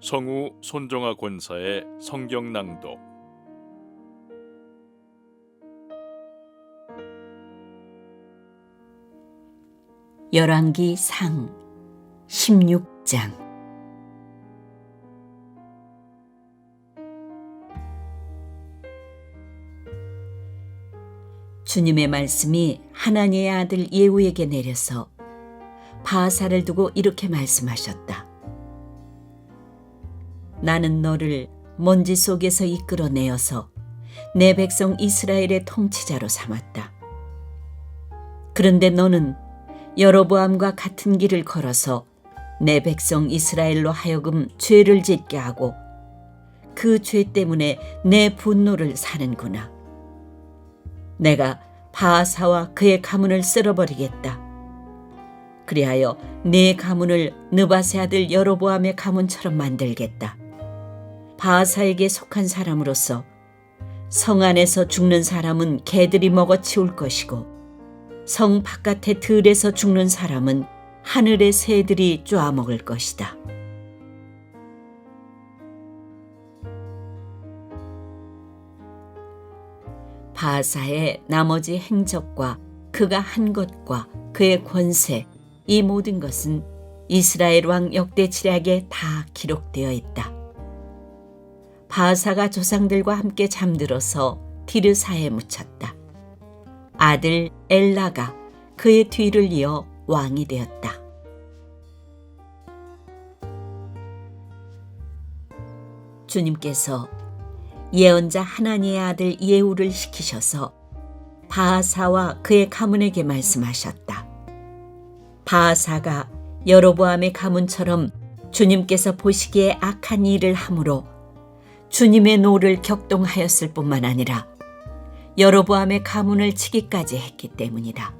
성우 손정아 권사의 성경 낭독. 열왕기상 16장. 주님의 말씀이 하나니의 아들 예후에게 내려서 바하사를 두고 이렇게 말씀하셨다. 나는 너를 먼지 속에서 이끌어내어서 내 백성 이스라엘의 통치자로 삼았다. 그런데 너는 여로보암과 같은 길을 걸어서 내 백성 이스라엘로 하여금 죄를 짓게 하고 그 죄 때문에 내 분노를 사는구나. 내가 바하사와 그의 가문을 쓸어버리겠다. 그리하여 네 가문을 느밧의 아들 여로보암의 가문처럼 만들겠다. 바하사에게 속한 사람으로서 성 안에서 죽는 사람은 개들이 먹어치울 것이고 성 바깥의 들에서 죽는 사람은 하늘의 새들이 쪼아먹을 것이다. 바하사의 나머지 행적과 그가 한 것과 그의 권세, 이 모든 것은 이스라엘 왕 역대지략에 다 기록되어 있다. 바하사가 조상들과 함께 잠들어서 디르사에 묻혔다. 아들 엘라가 그의 뒤를 이어 왕이 되었다. 주님께서 예언자 하나니의 아들 예후를 시키셔서 바하사와 그의 가문에게 말씀하셨다. 바하사가 여로보암의 가문처럼 주님께서 보시기에 악한 일을 함으로 주님의 노를 격동하였을 뿐만 아니라 여로보암의 가문을 치기까지 했기 때문이다.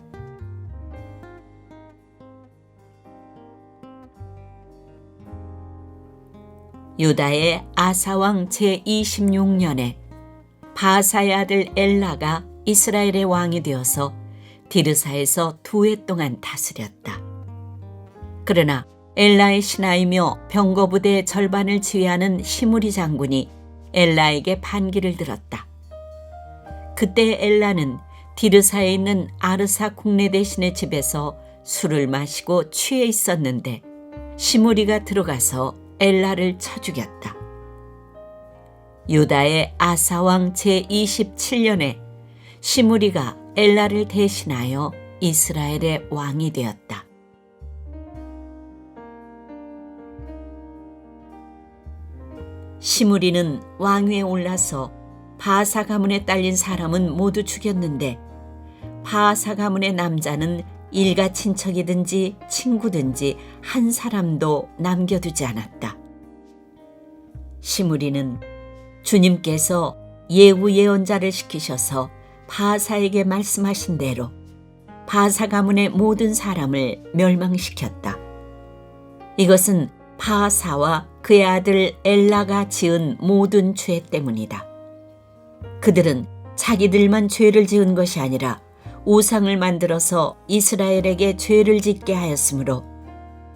유다의 아사왕 제26년에 바하사의 아들 엘라가 이스라엘의 왕이 되어서 디르사에서 2해 동안 다스렸다. 그러나 엘라의 신하이며 병거부대의 절반을 지휘하는 시므리 장군이 엘라에게 반기를 들었다. 그때 엘라는 디르사에 있는 아르사 국내 대신의 집에서 술을 마시고 취해 있었는데 시므리가 들어가서 엘라를 쳐 죽였다. 유다의 아사왕 제27년에 시므리가 엘라를 대신하여 이스라엘의 왕이 되었다. 시므리는 왕위에 올라서 바하사 가문에 딸린 사람은 모두 죽였는데 바하사 가문의 남자는 일가 친척이든지 친구든지 한 사람도 남겨두지 않았다. 시므리는 주님께서 예후 예언자를 시키셔서 바하사에게 말씀하신 대로 바하사 가문의 모든 사람을 멸망시켰다. 이것은 바하사와 그의 아들 엘라가 지은 모든 죄 때문이다. 그들은 자기들만 죄를 지은 것이 아니라 우상을 만들어서 이스라엘에게 죄를 짓게 하였으므로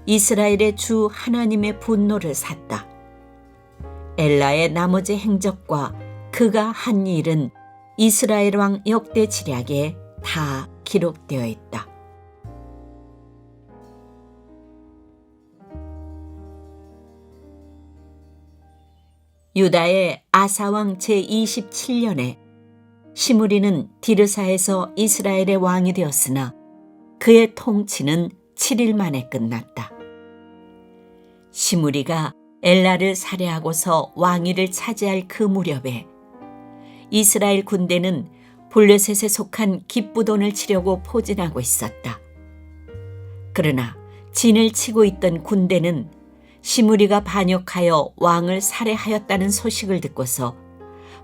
이스라엘의 주 하나님의 분노를 샀다. 엘라의 나머지 행적과 그가 한 일은 이스라엘 왕 역대지략에 다 기록되어 있다. 유다의 아사왕 제27년에 시므리는 디르사에서 이스라엘의 왕이 되었으나 그의 통치는 7일 만에 끝났다. 시므리가 엘라를 살해하고서 왕위를 차지할 그 무렵에 이스라엘 군대는 블레셋에 속한 깁부돈을 치려고 포진하고 있었다. 그러나 진을 치고 있던 군대는 시므리가 반역하여 왕을 살해하였다는 소식을 듣고서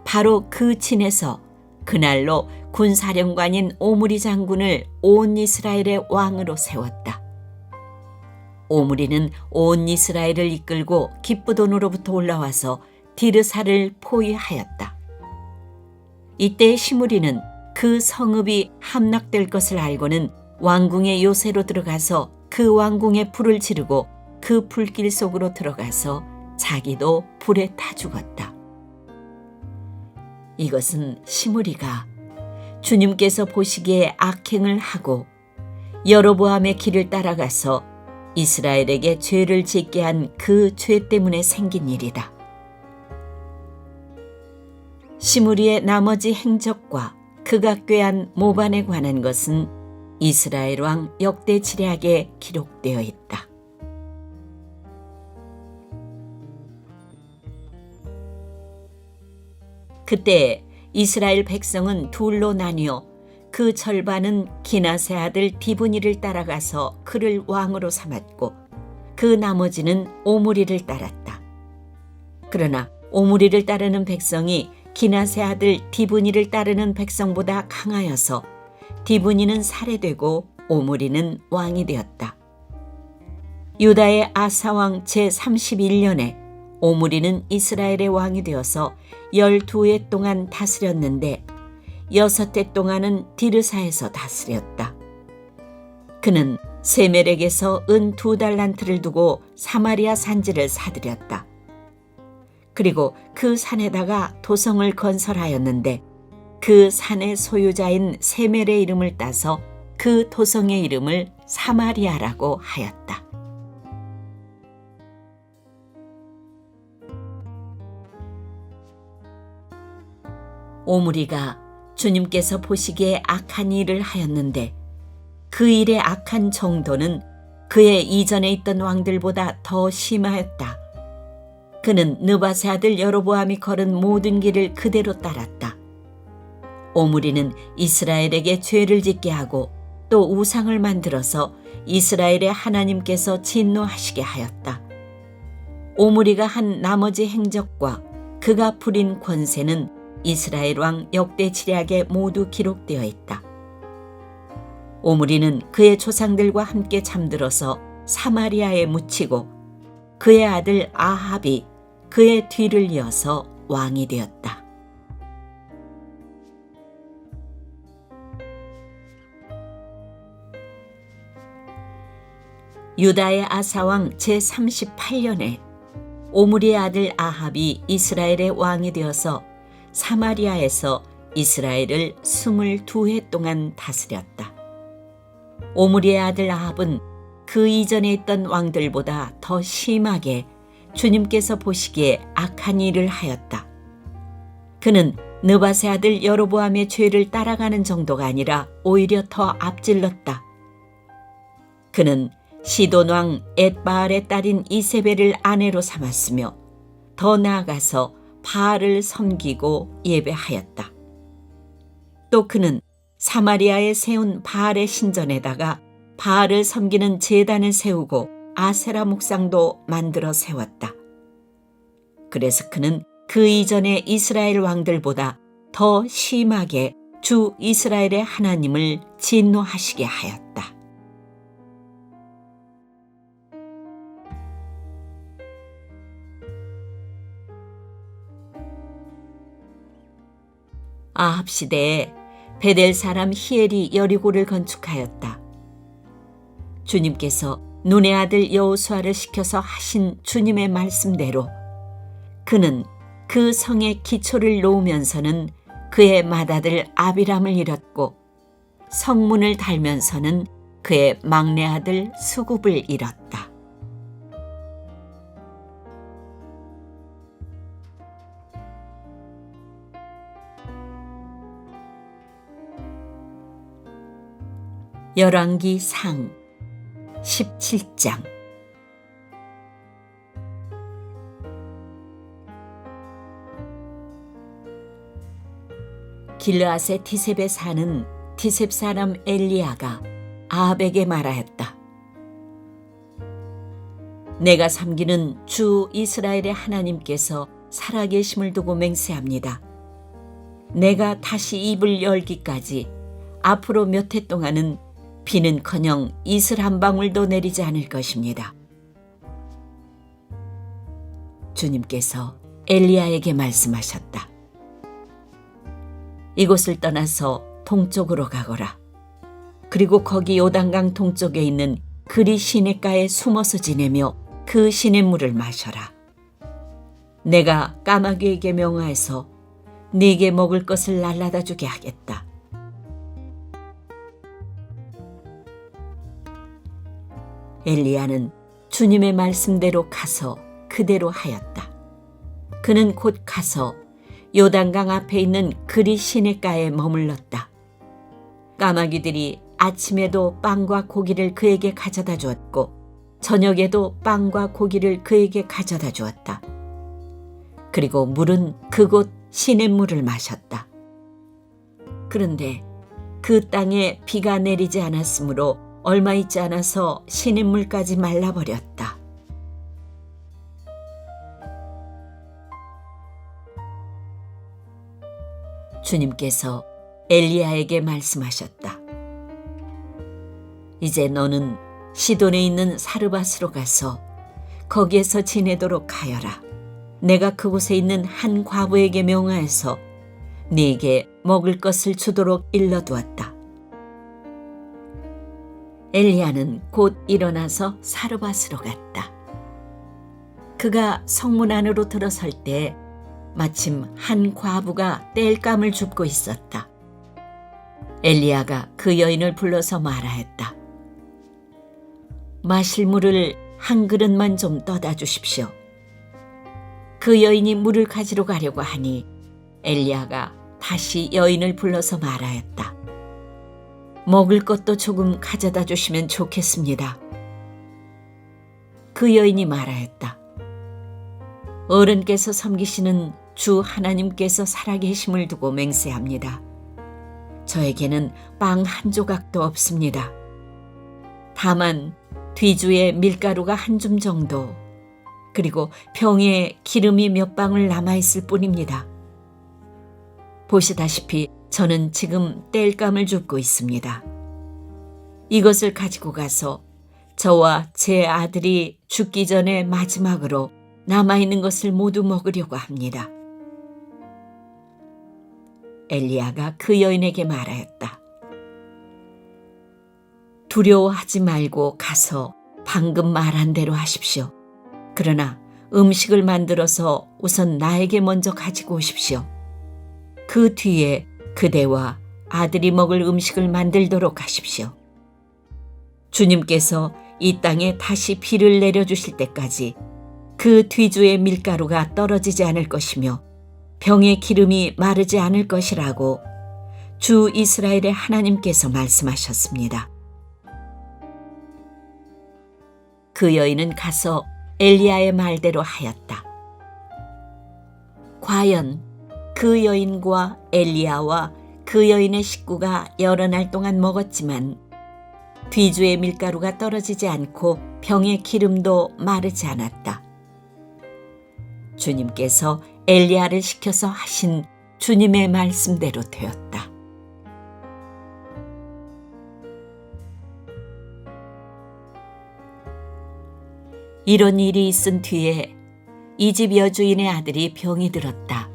바로 그 진에서 그날로 군사령관인 오므리 장군을 온 이스라엘의 왕으로 세웠다. 오므리는 온 이스라엘을 이끌고 깁부돈으로부터 올라와서 디르사를 포위하였다. 이때 시므리는 그 성읍이 함락될 것을 알고는 왕궁의 요새로 들어가서 그 왕궁에 불을 지르고 그 불길 속으로 들어가서 자기도 불에 타 죽었다. 이것은 시므리가 주님께서 보시기에 악행을 하고 여로보암의 길을 따라가서 이스라엘에게 죄를 짓게 한 그 죄 때문에 생긴 일이다. 시므리의 나머지 행적과 그가 꾀한 모반에 관한 것은 이스라엘 왕 역대 지략에 기록되어 있다. 그때 이스라엘 백성은 둘로 나뉘어 그 절반은 기나세 아들 디브니를 따라가서 그를 왕으로 삼았고 그 나머지는 오므리를 따랐다. 그러나 오므리를 따르는 백성이 기나세 아들 디브니를 따르는 백성보다 강하여서 디브니는 살해되고 오므리는 왕이 되었다. 유다의 아사왕 제31년에 오므리는 이스라엘의 왕이 되어서 12해 동안 다스렸는데 6해 동안은 디르사에서 다스렸다. 그는 세멜렉에서 은 2달란트를 두고 사마리아 산지를 사들였다. 그리고 그 산에다가 도성을 건설하였는데 그 산의 소유자인 세멜의 이름을 따서 그 도성의 이름을 사마리아라고 하였다. 오므리가 주님께서 보시기에 악한 일을 하였는데 그 일의 악한 정도는 그의 이전에 있던 왕들보다 더 심하였다. 그는 느밧의 아들 여로보암이 걸은 모든 길을 그대로 따랐다. 오므리는 이스라엘에게 죄를 짓게 하고 또 우상을 만들어서 이스라엘의 하나님께서 진노하시게 하였다. 오므리가 한 나머지 행적과 그가 부린 권세는 이스라엘 왕 역대 지략에 모두 기록되어 있다. 오므리는 그의 조상들과 함께 잠들어서 사마리아에 묻히고 그의 아들 아합이 그의 뒤를 이어서 왕이 되었다. 유다의 아사왕 제38년에 오므리의 아들 아합이 이스라엘의 왕이 되어서 사마리아에서 이스라엘을 22해 동안 다스렸다. 오므리의 아들 아합은 그 이전에 있던 왕들보다 더 심하게 주님께서 보시기에 악한 일을 하였다. 그는 느밧의 아들 여로보암의 죄를 따라가는 정도가 아니라 오히려 더 앞질렀다. 그는 시돈 왕 엣바알의 딸인 이세벨을 아내로 삼았으며 더 나아가서 바알을 섬기고 예배하였다. 또 그는 사마리아에 세운 바알의 신전에다가 바알을 섬기는 제단을 세우고 아세라 목상도 만들어 세웠다. 그래서 그는 그 이전의 이스라엘 왕들보다 더 심하게 주 이스라엘의 하나님을 진노하시게 하였다. 아합 시대에 베델 사람 히엘이 여리고를 건축하였다. 주님께서 눈의 아들 여호수아를 시켜서 하신 주님의 말씀대로 그는 그 성의 기초를 놓으면서는 그의 맏아들 아비람을 잃었고 성문을 달면서는 그의 막내 아들 수굽을 잃었다. 열왕기 상 17장. 길르앗의 디셉에 사는 디셉 사람 엘리야가 아합에게 말하였다. 내가 섬기는 주 이스라엘의 하나님께서 살아계심을 두고 맹세합니다. 내가 다시 입을 열기까지 앞으로 몇 해 동안은 비는커녕 이슬 한 방울도 내리지 않을 것입니다. 주님께서 엘리야에게 말씀하셨다. 이곳을 떠나서 동쪽으로 가거라. 그리고 거기 요단강 동쪽에 있는 그리 시냇가에 숨어서 지내며 그 시냇물을 마셔라. 내가 까마귀에게 명하여서 네게 먹을 것을 날라다 주게 하겠다. 엘리야는 주님의 말씀대로 가서 그대로 하였다. 그는 곧 가서 요단강 앞에 있는 그리 시냇가에 머물렀다. 까마귀들이 아침에도 빵과 고기를 그에게 가져다 주었고 저녁에도 빵과 고기를 그에게 가져다 주었다. 그리고 물은 그곳 시냇물을 마셨다. 그런데 그 땅에 비가 내리지 않았으므로 얼마 있지 않아서 시냇물까지 말라버렸다. 주님께서 엘리야에게 말씀하셨다. 이제 너는 시돈에 있는 사르밧으로 가서 거기에서 지내도록 하여라. 내가 그곳에 있는 한 과부에게 명하여서 네게 먹을 것을 주도록 일러두었다. 엘리야는 곧 일어나서 사르밧으로 갔다. 그가 성문 안으로 들어설 때 마침 한 과부가 땔감을 줍고 있었다. 엘리야가 그 여인을 불러서 말하였다. 마실 물을 한 그릇만 좀 떠다 주십시오. 그 여인이 물을 가지러 가려고 하니 엘리야가 다시 여인을 불러서 말하였다. 먹을 것도 조금 가져다 주시면 좋겠습니다. 그 여인이 말하였다. 어른께서 섬기시는 주 하나님께서 살아계심을 두고 맹세합니다. 저에게는 빵 한 조각도 없습니다. 다만 뒤주에 밀가루가 한 줌 정도, 그리고 병에 기름이 몇 방울 남아있을 뿐입니다. 보시다시피 저는 지금 땔감을 줍고 있습니다. 이것을 가지고 가서 저와 제 아들이 죽기 전에 마지막으로 남아있는 것을 모두 먹으려고 합니다. 엘리야가 그 여인에게 말하였다. 두려워하지 말고 가서 방금 말한 대로 하십시오. 그러나 음식을 만들어서 우선 나에게 먼저 가지고 오십시오. 그 뒤에 그대와 아들이 먹을 음식을 만들도록 하십시오. 주님께서 이 땅에 다시 비를 내려주실 때까지 그 뒤주의 밀가루가 떨어지지 않을 것이며 병의 기름이 마르지 않을 것이라고 주 이스라엘의 하나님께서 말씀하셨습니다. 그 여인은 가서 엘리야의 말대로 하였다. 과연 그 여인과 엘리야와 그 여인의 식구가 여러 날 동안 먹었지만 뒤주의 밀가루가 떨어지지 않고 병의 기름도 마르지 않았다. 주님께서 엘리야를 시켜서 하신 주님의 말씀대로 되었다. 이런 일이 있은 뒤에 이 집 여주인의 아들이 병이 들었다.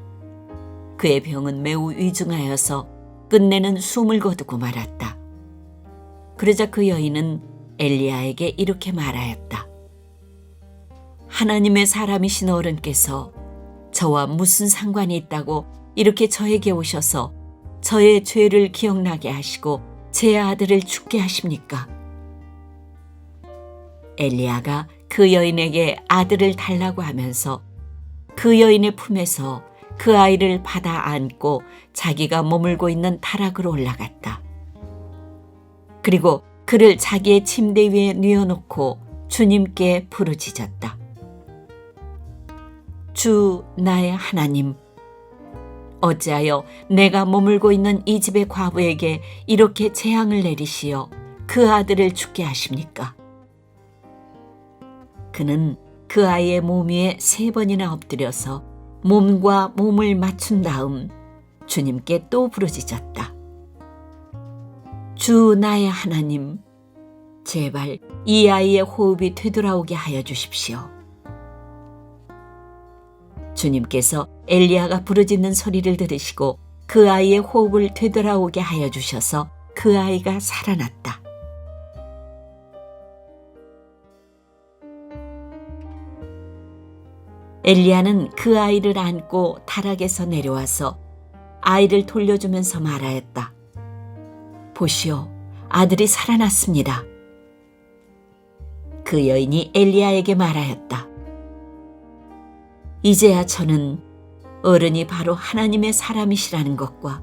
그의 병은 매우 위중하여서 끝내는 숨을 거두고 말았다. 그러자 그 여인은 엘리야에게 이렇게 말하였다. 하나님의 사람이신 어른께서 저와 무슨 상관이 있다고 이렇게 저에게 오셔서 저의 죄를 기억나게 하시고 제 아들을 죽게 하십니까? 엘리야가 그 여인에게 아들을 달라고 하면서 그 여인의 품에서 그 아이를 받아 안고 자기가 머물고 있는 타락으로 올라갔다. 그리고 그를 자기의 침대 위에 뉘어놓고 주님께 부르짖었다. 주 나의 하나님, 어찌하여 내가 머물고 있는 이 집의 과부에게 이렇게 재앙을 내리시어 그 아들을 죽게 하십니까? 그는 그 아이의 몸 위에 3번이나 엎드려서 몸과 몸을 맞춘 다음 주님께 또 부르짖었다. 주 나의 하나님, 제발 이 아이의 호흡이 되돌아오게 하여 주십시오. 주님께서 엘리야가 부르짖는 소리를 들으시고 그 아이의 호흡을 되돌아오게 하여 주셔서 그 아이가 살아났다. 엘리야는 그 아이를 안고 다락에서 내려와서 아이를 돌려주면서 말하였다. 보시오, 아들이 살아났습니다. 그 여인이 엘리야에게 말하였다. 이제야 저는 어른이 바로 하나님의 사람이시라는 것과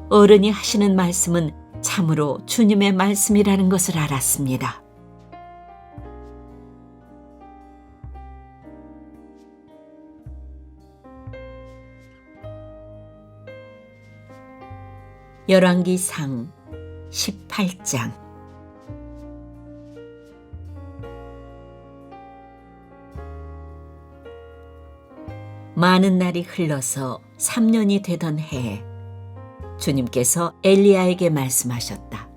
어른이 하시는 말씀은 참으로 주님의 말씀이라는 것을 알았습니다. 열왕기상 18장. 많은 날이 흘러서 3년이 되던 해에 주님께서 엘리야에게 말씀하셨다.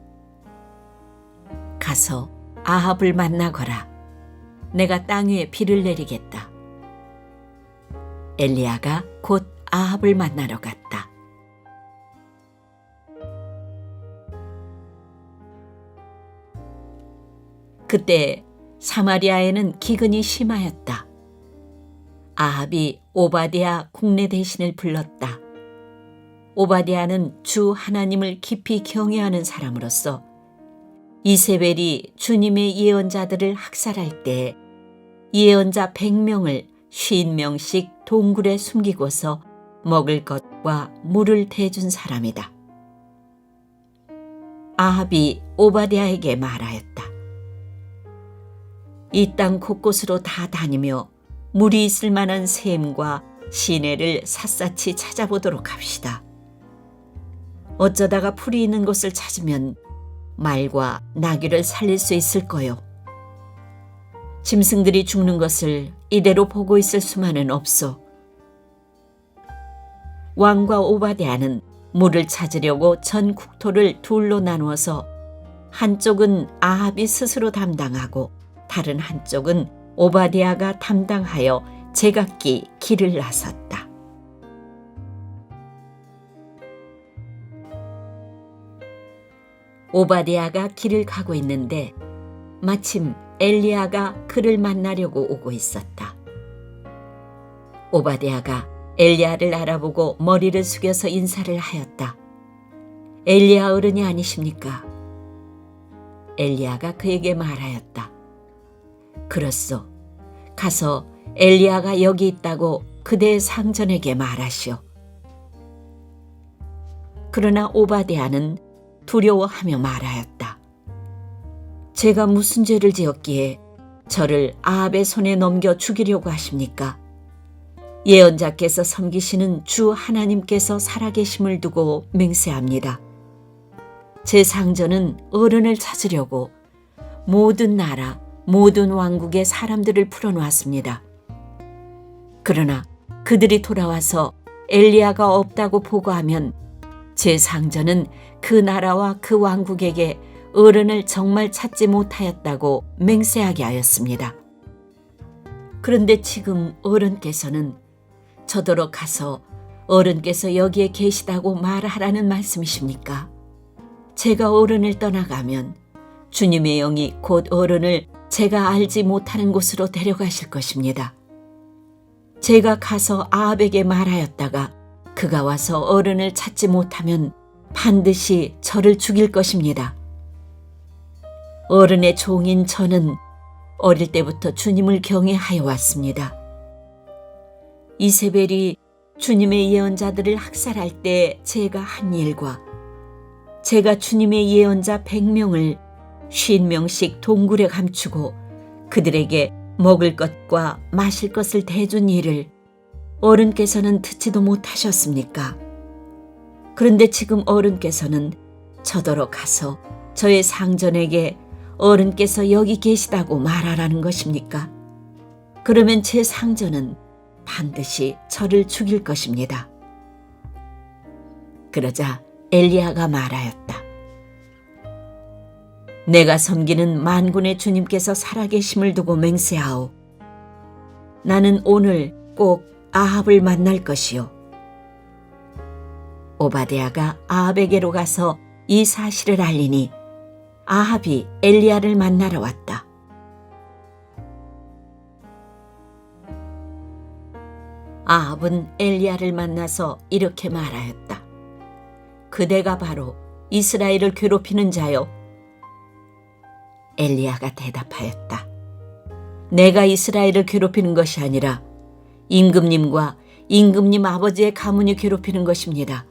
가서 아합을 만나거라. 내가 땅 위에 비를 내리겠다. 엘리야가 곧 아합을 만나러 갔다. 그때 사마리아에는 기근이 심하였다. 아합이 오바댜 국내 대신을 불렀다. 오바댜는 주 하나님을 깊이 경외하는 사람으로서 이세벨이 주님의 예언자들을 학살할 때 예언자 100명을 50명씩 동굴에 숨기고서 먹을 것과 물을 대준 사람이다. 아합이 오바댜에게 말하였다. 이 땅 곳곳으로 다 다니며 물이 있을 만한 샘과 시내를 샅샅이 찾아보도록 합시다. 어쩌다가 풀이 있는 곳을 찾으면 말과 나귀를 살릴 수 있을 거요. 짐승들이 죽는 것을 이대로 보고 있을 수만은 없소. 왕과 오바댜는 물을 찾으려고 전 국토를 둘로 나누어서 한쪽은 아합이 스스로 담당하고 다른 한쪽은 오바댜가 담당하여 제각기 길을 나섰다. 오바댜가 길을 가고 있는데 마침 엘리야가 그를 만나려고 오고 있었다. 오바댜가 엘리야를 알아보고 머리를 숙여서 인사를 하였다. 엘리야 어른이 아니십니까? 엘리야가 그에게 말하였다. 그렇소. 가서 엘리야가 여기 있다고 그대의 상전에게 말하시오. 그러나 오바댜는 두려워하며 말하였다. 제가 무슨 죄를 지었기에 저를 아합의 손에 넘겨 죽이려고 하십니까? 예언자께서 섬기시는 주 하나님께서 살아계심을 두고 맹세합니다. 제 상전은 어른을 찾으려고 모든 나라, 모든 왕국의 사람들을 풀어놓았습니다. 그러나 그들이 돌아와서 엘리야가 없다고 보고하면 제 상전은 그 나라와 그 왕국에게 어른을 정말 찾지 못하였다고 맹세하게 하였습니다. 그런데 지금 어른께서는 저더러 가서 어른께서 여기에 계시다고 말하라는 말씀이십니까? 제가 어른을 떠나가면 주님의 영이 곧 어른을 제가 알지 못하는 곳으로 데려가실 것입니다. 제가 가서 아합에게 말하였다가 그가 와서 어른을 찾지 못하면 반드시 저를 죽일 것입니다. 어른의 종인 저는 어릴 때부터 주님을 경외하여 왔습니다. 이세벨이 주님의 예언자들을 학살할 때 제가 한 일과 제가 주님의 예언자 100명을 50명씩 동굴에 감추고 그들에게 먹을 것과 마실 것을 대준 일을 어른께서는 듣지도 못하셨습니까? 그런데 지금 어른께서는 저더러 가서 저의 상전에게 어른께서 여기 계시다고 말하라는 것입니까? 그러면 제 상전은 반드시 저를 죽일 것입니다. 그러자 엘리야가 말하였다. 내가 섬기는 만군의 주님께서 살아계심을 두고 맹세하오. 나는 오늘 꼭 아합을 만날 것이요. 오바댜가 아합에게로 가서 이 사실을 알리니 아합이 엘리야를 만나러 왔다. 아합은 엘리야를 만나서 이렇게 말하였다. 그대가 바로 이스라엘을 괴롭히는 자요. 엘리야가 대답하였다. 내가 이스라엘을 괴롭히는 것이 아니라 임금님과 임금님 아버지의 가문이 괴롭히는 것입니다.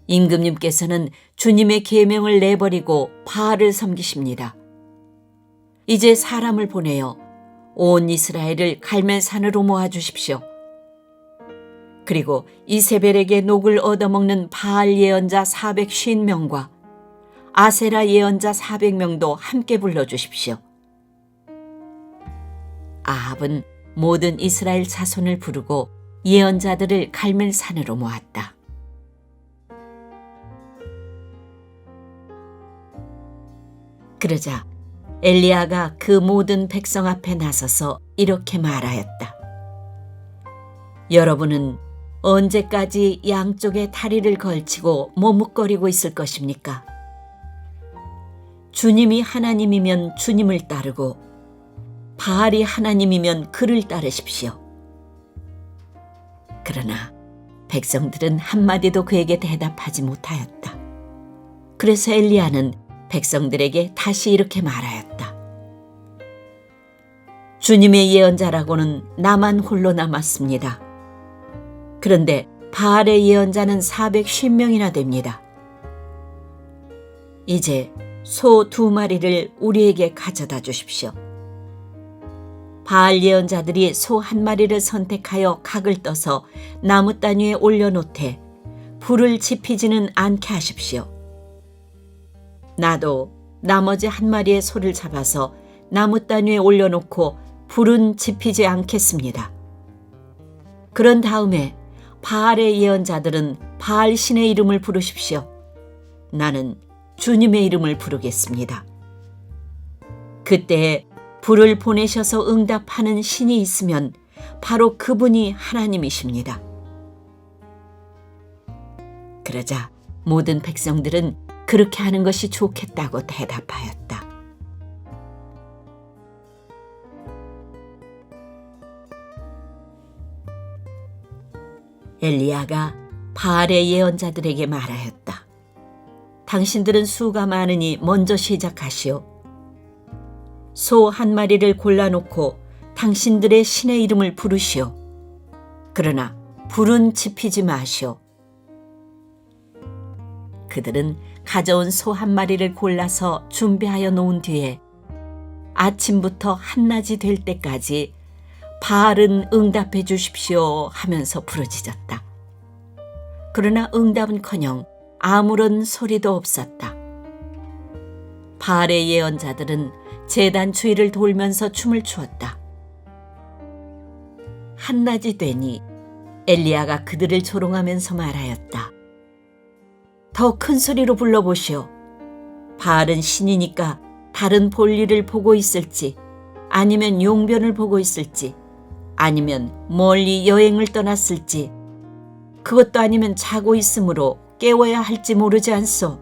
임금님께서는 주님의 계명을 내버리고 바알을 섬기십니다. 이제 사람을 보내어 온 이스라엘을 갈멜산으로 모아주십시오. 그리고 이세벨에게 녹을 얻어먹는 바알 예언자 450명과 아세라 예언자 400명도 함께 불러주십시오. 아합은 모든 이스라엘 자손을 부르고 예언자들을 갈멜산으로 모았다. 그러자 엘리야가 그 모든 백성 앞에 나서서 이렇게 말하였다. 여러분은 언제까지 양쪽에 다리를 걸치고 머뭇거리고 있을 것입니까? 주님이 하나님이면 주님을 따르고 바알이 하나님이면 그를 따르십시오. 그러나 백성들은 한마디도 그에게 대답하지 못하였다. 그래서 엘리야는 백성들에게 다시 이렇게 말하였다. 주님의 예언자라고는 나만 홀로 남았습니다. 그런데 바알의 예언자는 450명이나 됩니다. 이제 소 2마리를 우리에게 가져다 주십시오. 바알 예언자들이 소 1마리를 선택하여 각을 떠서 나무 단 위에 올려놓되 불을 지피지는 않게 하십시오. 나도 나머지 1마리의 소를 잡아서 나무 단 위에 올려놓고 불은 지피지 않겠습니다. 그런 다음에 바알의 예언자들은 바알 신의 이름을 부르십시오. 나는 주님의 이름을 부르겠습니다. 그때에 불을 보내셔서 응답하는 신이 있으면 바로 그분이 하나님이십니다. 그러자 모든 백성들은 그렇게 하는 것이 좋겠다고 대답하였다. 엘리야가 바알의 예언자들에게 말하였다. 당신들은 수가 많으니 먼저 시작하시오. 소 1마리를 골라놓고 당신들의 신의 이름을 부르시오. 그러나 불은 지피지 마시오. 그들은 가져온 소 1마리를 골라서 준비하여 놓은 뒤에 아침부터 한낮이 될 때까지 바알은 응답해 주십시오 하면서 부르짖었다. 그러나 응답은커녕 아무런 소리도 없었다. 바알의 예언자들은 제단 주위를 돌면서 춤을 추었다. 한낮이 되니 엘리야가 그들을 조롱하면서 말하였다. 더 큰 소리로 불러보시오. 바알은 신이니까 다른 볼일을 보고 있을지 아니면 용변을 보고 있을지 아니면 멀리 여행을 떠났을지 그것도 아니면 자고 있으므로 깨워야 할지 모르지 않소.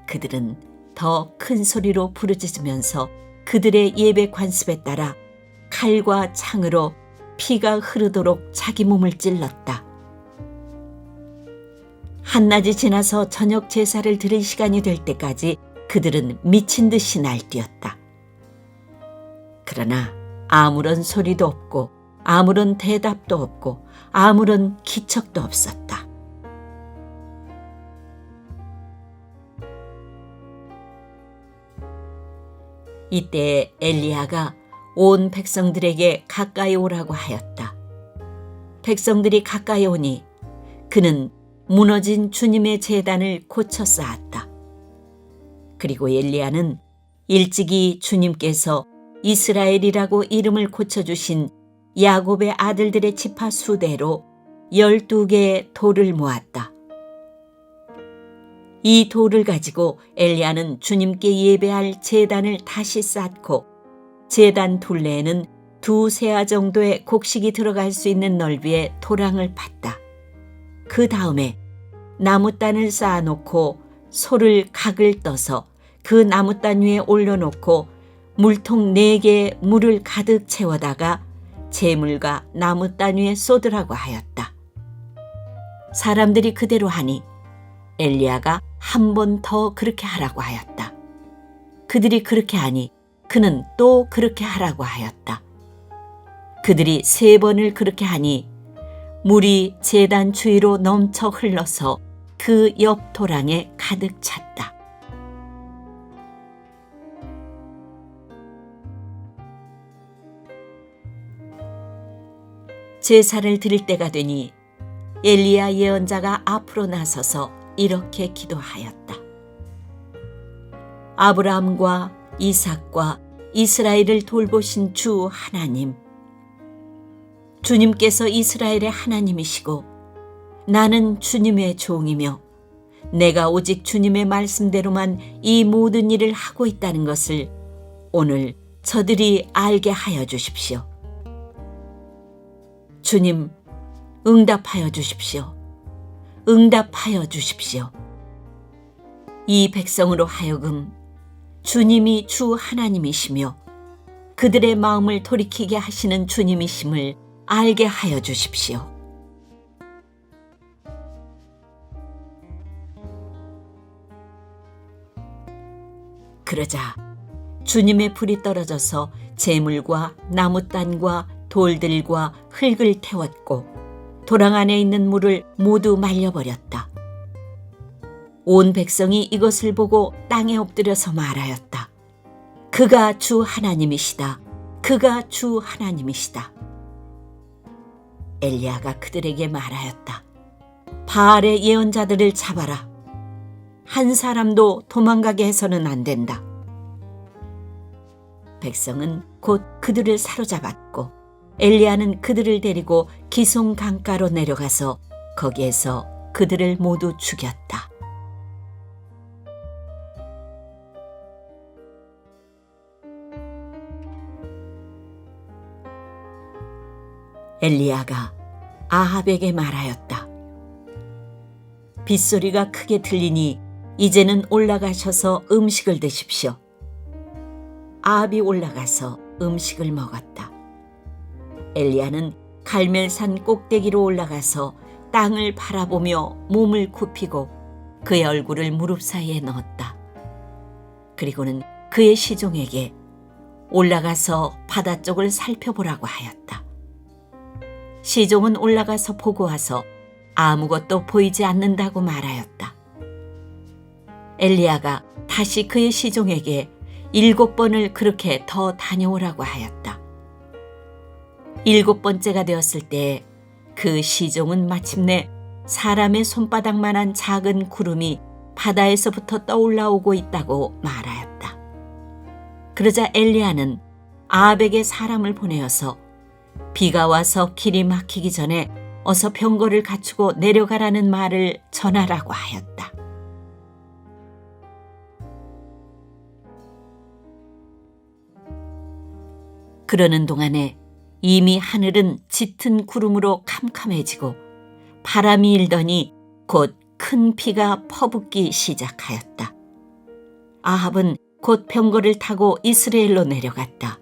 그들은 더 큰 소리로 부르짖으면서 그들의 예배 관습에 따라 칼과 창으로 피가 흐르도록 자기 몸을 찔렀다. 한낮이 지나서 저녁 제사를 드릴 시간이 될 때까지 그들은 미친 듯이 날뛰었다. 그러나 아무런 소리도 없고 아무런 대답도 없고 아무런 기척도 없었다. 이때 엘리야가 온 백성들에게 가까이 오라고 하였다. 백성들이 가까이 오니 그는 무너진 주님의 제단을 고쳐 쌓았다. 그리고 엘리야는 일찍이 주님께서 이스라엘이라고 이름을 고쳐주신 야곱의 아들들의 지파 수대로 12개의 돌을 모았다. 이 돌을 가지고 엘리야는 주님께 예배할 제단을 다시 쌓고 제단 둘레에는 2세아 정도의 곡식이 들어갈 수 있는 넓이의 토랑을 팠다. 그 다음에 나무단을 쌓아놓고 소를 각을 떠서 그 나무단 위에 올려놓고 물통 4개에 물을 가득 채워다가 재물과 나무 단 위에 쏟으라고 하였다. 사람들이 그대로 하니 엘리야가 한 번 더 그렇게 하라고 하였다. 그들이 그렇게 하니 그는 또 그렇게 하라고 하였다. 그들이 3번을 그렇게 하니 물이 제단 주위로 넘쳐 흘러서 그 옆 도랑에 가득 찼다. 제사를 드릴 때가 되니 엘리야 예언자가 앞으로 나서서 이렇게 기도하였다. 아브라함과 이삭과 이스라엘을 돌보신 주 하나님, 주님께서 이스라엘의 하나님이시고 나는 주님의 종이며 내가 오직 주님의 말씀대로만 이 모든 일을 하고 있다는 것을 오늘 저들이 알게 하여 주십시오. 주님, 응답하여 주십시오. 응답하여 주십시오. 이 백성으로 하여금 주님이 주 하나님이시며 그들의 마음을 돌이키게 하시는 주님이심을 알게 하여 주십시오. 그러자 주님의 불이 떨어져서 재물과 나무단과 돌들과 흙을 태웠고 도랑 안에 있는 물을 모두 말려버렸다. 온 백성이 이것을 보고 땅에 엎드려서 말하였다. 그가 주 하나님이시다. 그가 주 하나님이시다. 엘리야가 그들에게 말하였다. 바알의 예언자들을 잡아라. 한 사람도 도망가게 해서는 안 된다. 백성은 곧 그들을 사로잡았고 엘리야는 그들을 데리고 기송 강가로 내려가서 거기에서 그들을 모두 죽였다. 엘리야가 아합에게 말하였다. 빗소리가 크게 들리니 이제는 올라가셔서 음식을 드십시오. 아합이 올라가서 음식을 먹었다. 엘리야는 갈멜산 꼭대기로 올라가서 땅을 바라보며 몸을 굽히고 그의 얼굴을 무릎 사이에 넣었다. 그리고는 그의 시종에게 올라가서 바다 쪽을 살펴보라고 하였다. 시종은 올라가서 보고 와서 아무것도 보이지 않는다고 말하였다. 엘리야가 다시 그의 시종에게 7번을 그렇게 더 다녀오라고 하였다. 7번째가 되었을 때 그 시종은 마침내 사람의 손바닥만한 작은 구름이 바다에서부터 떠올라오고 있다고 말하였다. 그러자 엘리야는 아합에게 사람을 보내어서 비가 와서 길이 막히기 전에 어서 병거를 갖추고 내려가라는 말을 전하라고 하였다. 그러는 동안에 이미 하늘은 짙은 구름으로 캄캄해지고 바람이 일더니 곧 큰 비가 퍼붓기 시작하였다. 아합은 곧 병거를 타고 이스라엘로 내려갔다.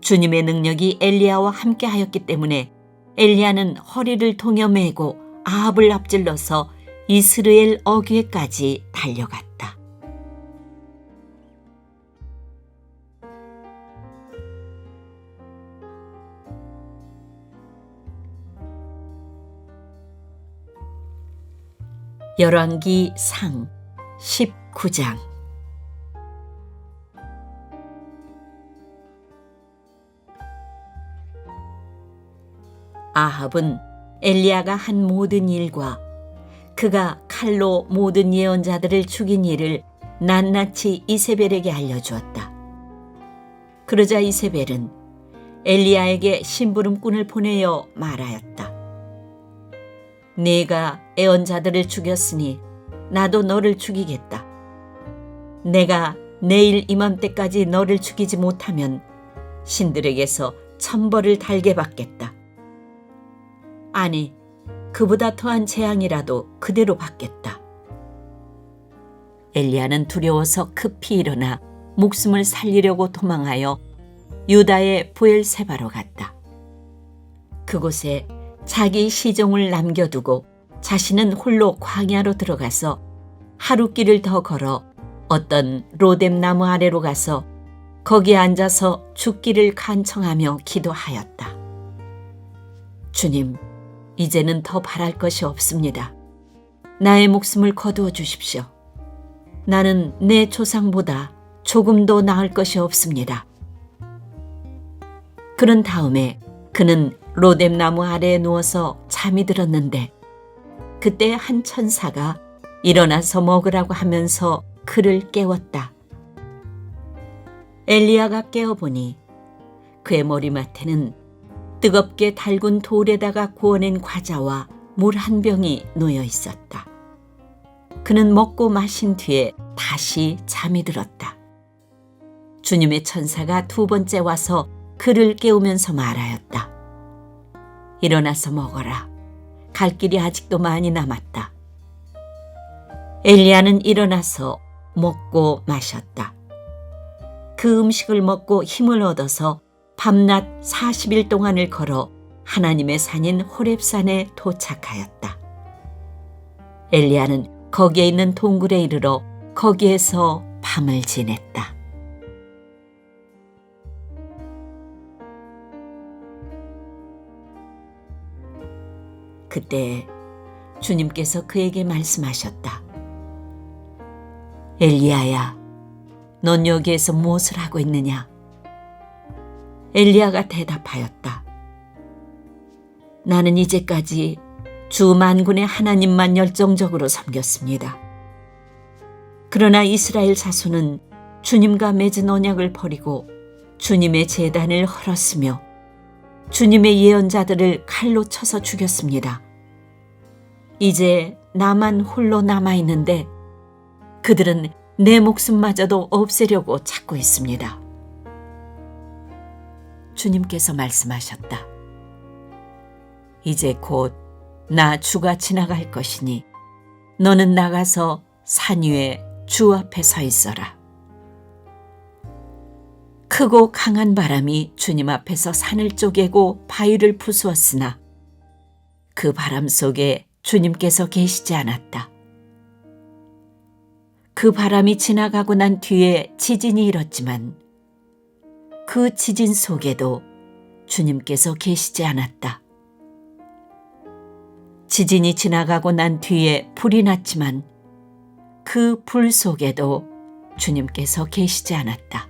주님의 능력이 엘리야와 함께 하였기 때문에 엘리야는 허리를 동여 매고 아합을 앞질러서 이스라엘 어귀에까지 달려갔다. 열왕기 상 19장. 아합은 엘리야가 한 모든 일과 그가 칼로 모든 예언자들을 죽인 일을 낱낱이 이세벨에게 알려주었다. 그러자 이세벨은 엘리야에게 심부름꾼을 보내어 말하였다. 네가 예언자들을 죽였으니 나도 너를 죽이겠다. 내가 내일 이맘때까지 너를 죽이지 못하면 신들에게서 천벌을 달게 받겠다. 아니, 그보다 더한 재앙이라도 그대로 받겠다. 엘리야는 두려워서 급히 일어나 목숨을 살리려고 도망하여 유다의 부엘세바로 갔다. 그곳에 자기 시종을 남겨두고 자신은 홀로 광야로 들어가서 하루 길을 더 걸어 어떤 로뎀 나무 아래로 가서 거기에 앉아서 죽기를 간청하며 기도하였다. 주님, 이제는 더 바랄 것이 없습니다. 나의 목숨을 거두어 주십시오. 나는 내 조상보다 조금도 나을 것이 없습니다. 그런 다음에 그는 로뎀 나무 아래에 누워서 잠이 들었는데 그때 한 천사가 일어나서 먹으라고 하면서 그를 깨웠다. 엘리야가 깨어보니 그의 머리맡에는 뜨겁게 달군 돌에다가 구워낸 과자와 물 한 병이 놓여 있었다. 그는 먹고 마신 뒤에 다시 잠이 들었다. 주님의 천사가 두 번째 와서 그를 깨우면서 말하였다. 일어나서 먹어라. 갈 길이 아직도 많이 남았다. 엘리야는 일어나서 먹고 마셨다. 그 음식을 먹고 힘을 얻어서 밤낮 40일 동안을 걸어 하나님의 산인 호렙산에 도착하였다. 엘리야는 거기에 있는 동굴에 이르러 거기에서 밤을 지냈다. 그때 주님께서 그에게 말씀하셨다. 엘리야야, 넌 여기에서 무엇을 하고 있느냐? 엘리야가 대답하였다. 나는 이제까지 주 만군의 하나님만 열정적으로 섬겼습니다. 그러나 이스라엘 자손은 주님과 맺은 언약을 버리고 주님의 제단을 헐었으며 주님의 예언자들을 칼로 쳐서 죽였습니다. 이제 나만 홀로 남아있는데 그들은 내 목숨마저도 없애려고 찾고 있습니다. 주님께서 말씀하셨다. 이제 곧 나 주가 지나갈 것이니 너는 나가서 산 위에 주 앞에 서 있어라. 크고 강한 바람이 주님 앞에서 산을 쪼개고 바위를 부수었으나 그 바람 속에 주님께서 계시지 않았다. 그 바람이 지나가고 난 뒤에 지진이 일었지만 그 지진 속에도 주님께서 계시지 않았다. 지진이 지나가고 난 뒤에 불이 났지만 그 불 속에도 주님께서 계시지 않았다.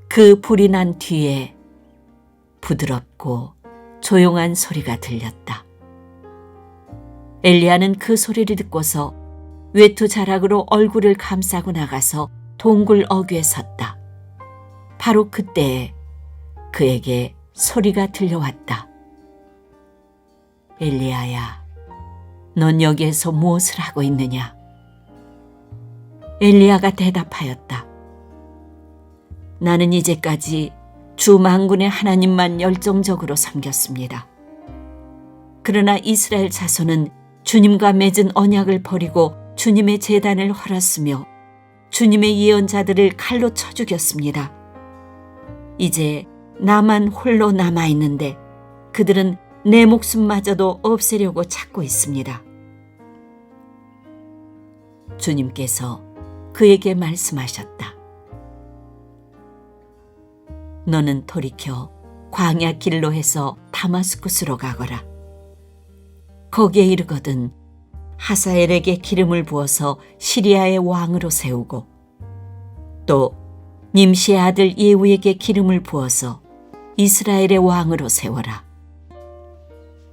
그 불이 난 뒤에 부드럽고 조용한 소리가 들렸다. 엘리야는 그 소리를 듣고서 외투 자락으로 얼굴을 감싸고 나가서 동굴 어귀에 섰다. 바로 그때에 그에게 소리가 들려왔다. 엘리야야, 넌 여기에서 무엇을 하고 있느냐? 엘리야가 대답하였다. 나는 이제까지 주 만군의 하나님만 열정적으로 섬겼습니다. 그러나 이스라엘 자손은 주님과 맺은 언약을 버리고 주님의 제단을 헐었으며 주님의 예언자들을 칼로 쳐 죽였습니다. 이제 나만 홀로 남아있는데 그들은 내 목숨마저도 없애려고 찾고 있습니다. 주님께서 그에게 말씀하셨다. 너는 돌이켜 광야 길로 해서 다마스쿠스로 가거라. 거기에 이르거든 하사엘에게 기름을 부어서 시리아의 왕으로 세우고 또 님시의 아들 예후에게 기름을 부어서 이스라엘의 왕으로 세워라.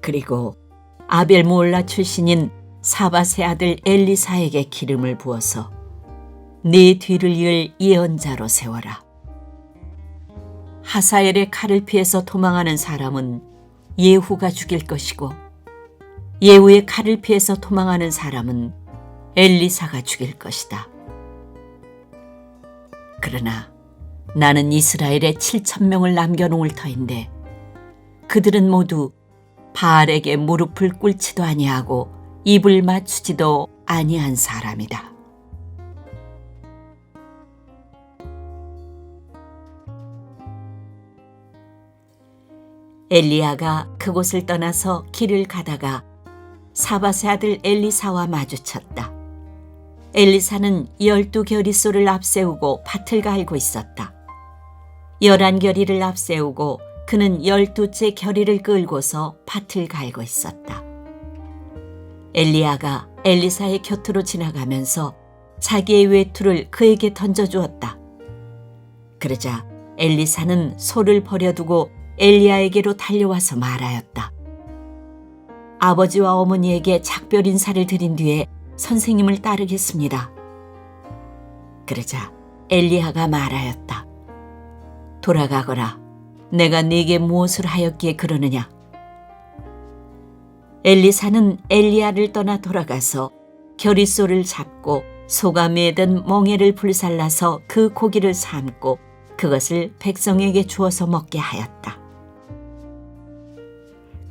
그리고 아벨모올라 출신인 사밧의 아들 엘리사에게 기름을 부어서 네 뒤를 이을 예언자로 세워라. 하사엘의 칼을 피해서 도망하는 사람은 예후가 죽일 것이고 예후의 칼을 피해서 도망하는 사람은 엘리사가 죽일 것이다. 그러나 나는 이스라엘에 7,000명을 남겨놓을 터인데 그들은 모두 바알에게 무릎을 꿇지도 아니하고 입을 맞추지도 아니한 사람이다. 엘리야가 그곳을 떠나서 길을 가다가 사밧의 아들 엘리사와 마주쳤다. 엘리사는 12겨리소를 앞세우고 밭을 갈고 있었다. 11겨리를 앞세우고 그는 12째 겨리를 끌고서 밭을 갈고 있었다. 엘리야가 엘리사의 곁으로 지나가면서 자기의 외투를 그에게 던져주었다. 그러자 엘리사는 소를 버려두고 엘리야에게로 달려와서 말하였다. 아버지와 어머니에게 작별 인사를 드린 뒤에 선생님을 따르겠습니다. 그러자 엘리야가 말하였다. 돌아가거라. 내가 네게 무엇을 하였기에 그러느냐. 엘리사는 엘리야를 떠나 돌아가서 겨리소를 잡고 소가 매던 멍에를 불살라서 그 고기를 삶고 그것을 백성에게 주어서 먹게 하였다.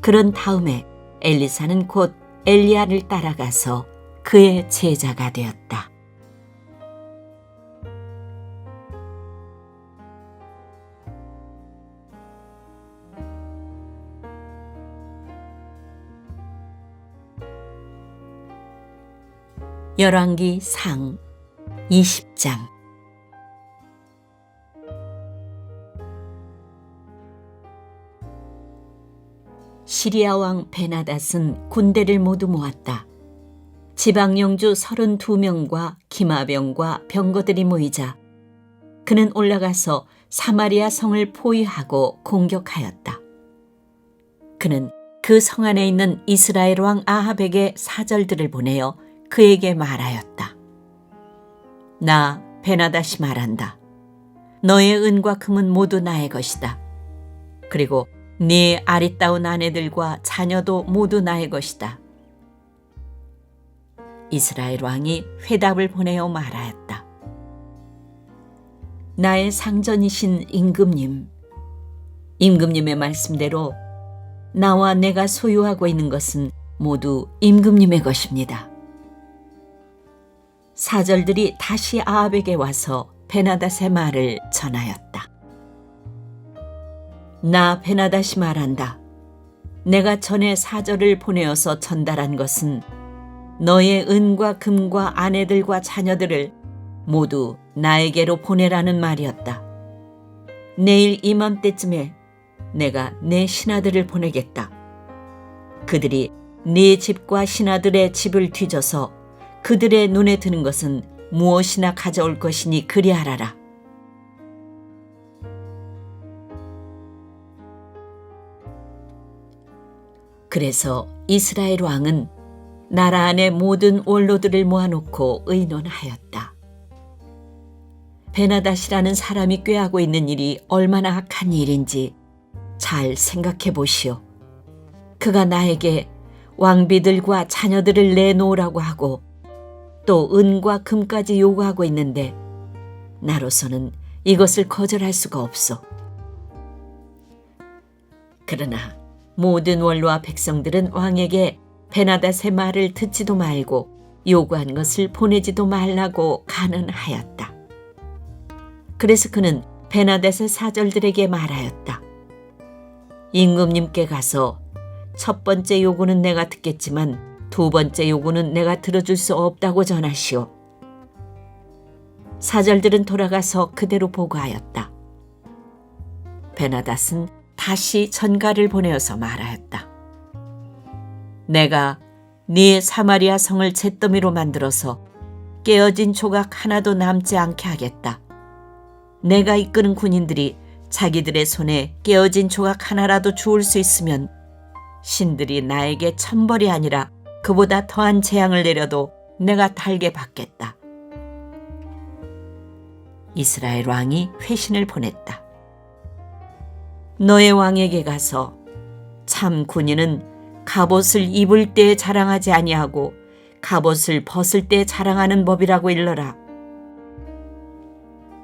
그런 다음에 엘리사는 곧 엘리야를 따라가서 그의 제자가 되었다. 열왕기 상 20장. 시리아 왕 베나닷은 군대를 모두 모았다. 지방영주 32명과 기마병과 병거들이 모이자 그는 올라가서 사마리아 성을 포위하고 공격하였다. 그는 그 성 안에 있는 이스라엘 왕 아합에게 사절들을 보내어 그에게 말하였다. 나 베나닷이 말한다. 너의 은과 금은 모두 나의 것이다. 그리고 네 아리따운 아내들과 자녀도 모두 나의 것이다. 이스라엘 왕이 회답을 보내어 말하였다. 나의 상전이신 임금님, 임금님의 말씀대로 나와 내가 소유하고 있는 것은 모두 임금님의 것입니다. 사절들이 다시 아합에게 와서 베나닷의 말을 전하였다. 나 베나닷이 말한다. 내가 전에 사절을 보내어서 전달한 것은 너의 은과 금과 아내들과 자녀들을 모두 나에게로 보내라는 말이었다. 내일 이맘때쯤에 내가 내 신하들을 보내겠다. 그들이 네 집과 신하들의 집을 뒤져서 그들의 눈에 드는 것은 무엇이나 가져올 것이니 그리 알아라. 그래서 이스라엘 왕은 나라 안의 모든 원로들을 모아놓고 의논하였다. 베나닷이라는 사람이 꾀하고 있는 일이 얼마나 악한 일인지 잘 생각해 보시오. 그가 나에게 왕비들과 자녀들을 내놓으라고 하고 또 은과 금까지 요구하고 있는데 나로서는 이것을 거절할 수가 없소. 그러나 모든 원로와 백성들은 왕에게 베나닷의 말을 듣지도 말고 요구한 것을 보내지도 말라고 간언하였다. 그래서 그는 베나닷의 사절들에게 말하였다. 임금님께 가서 첫 번째 요구는 내가 듣겠지만 두 번째 요구는 내가 들어줄 수 없다고 전하시오. 사절들은 돌아가서 그대로 보고하였다. 베나닷은 다시 전가를 보내어서 말하였다. 내가 네 사마리아 성을 잿더미로 만들어서 깨어진 조각 하나도 남지 않게 하겠다. 내가 이끄는 군인들이 자기들의 손에 깨어진 조각 하나라도 주울 수 있으면 신들이 나에게 천벌이 아니라 그보다 더한 재앙을 내려도 내가 달게 받겠다. 이스라엘 왕이 회신을 보냈다. 너의 왕에게 가서 참 군인은 갑옷을 입을 때에 자랑하지 아니하고 갑옷을 벗을 때 자랑하는 법이라고 일러라.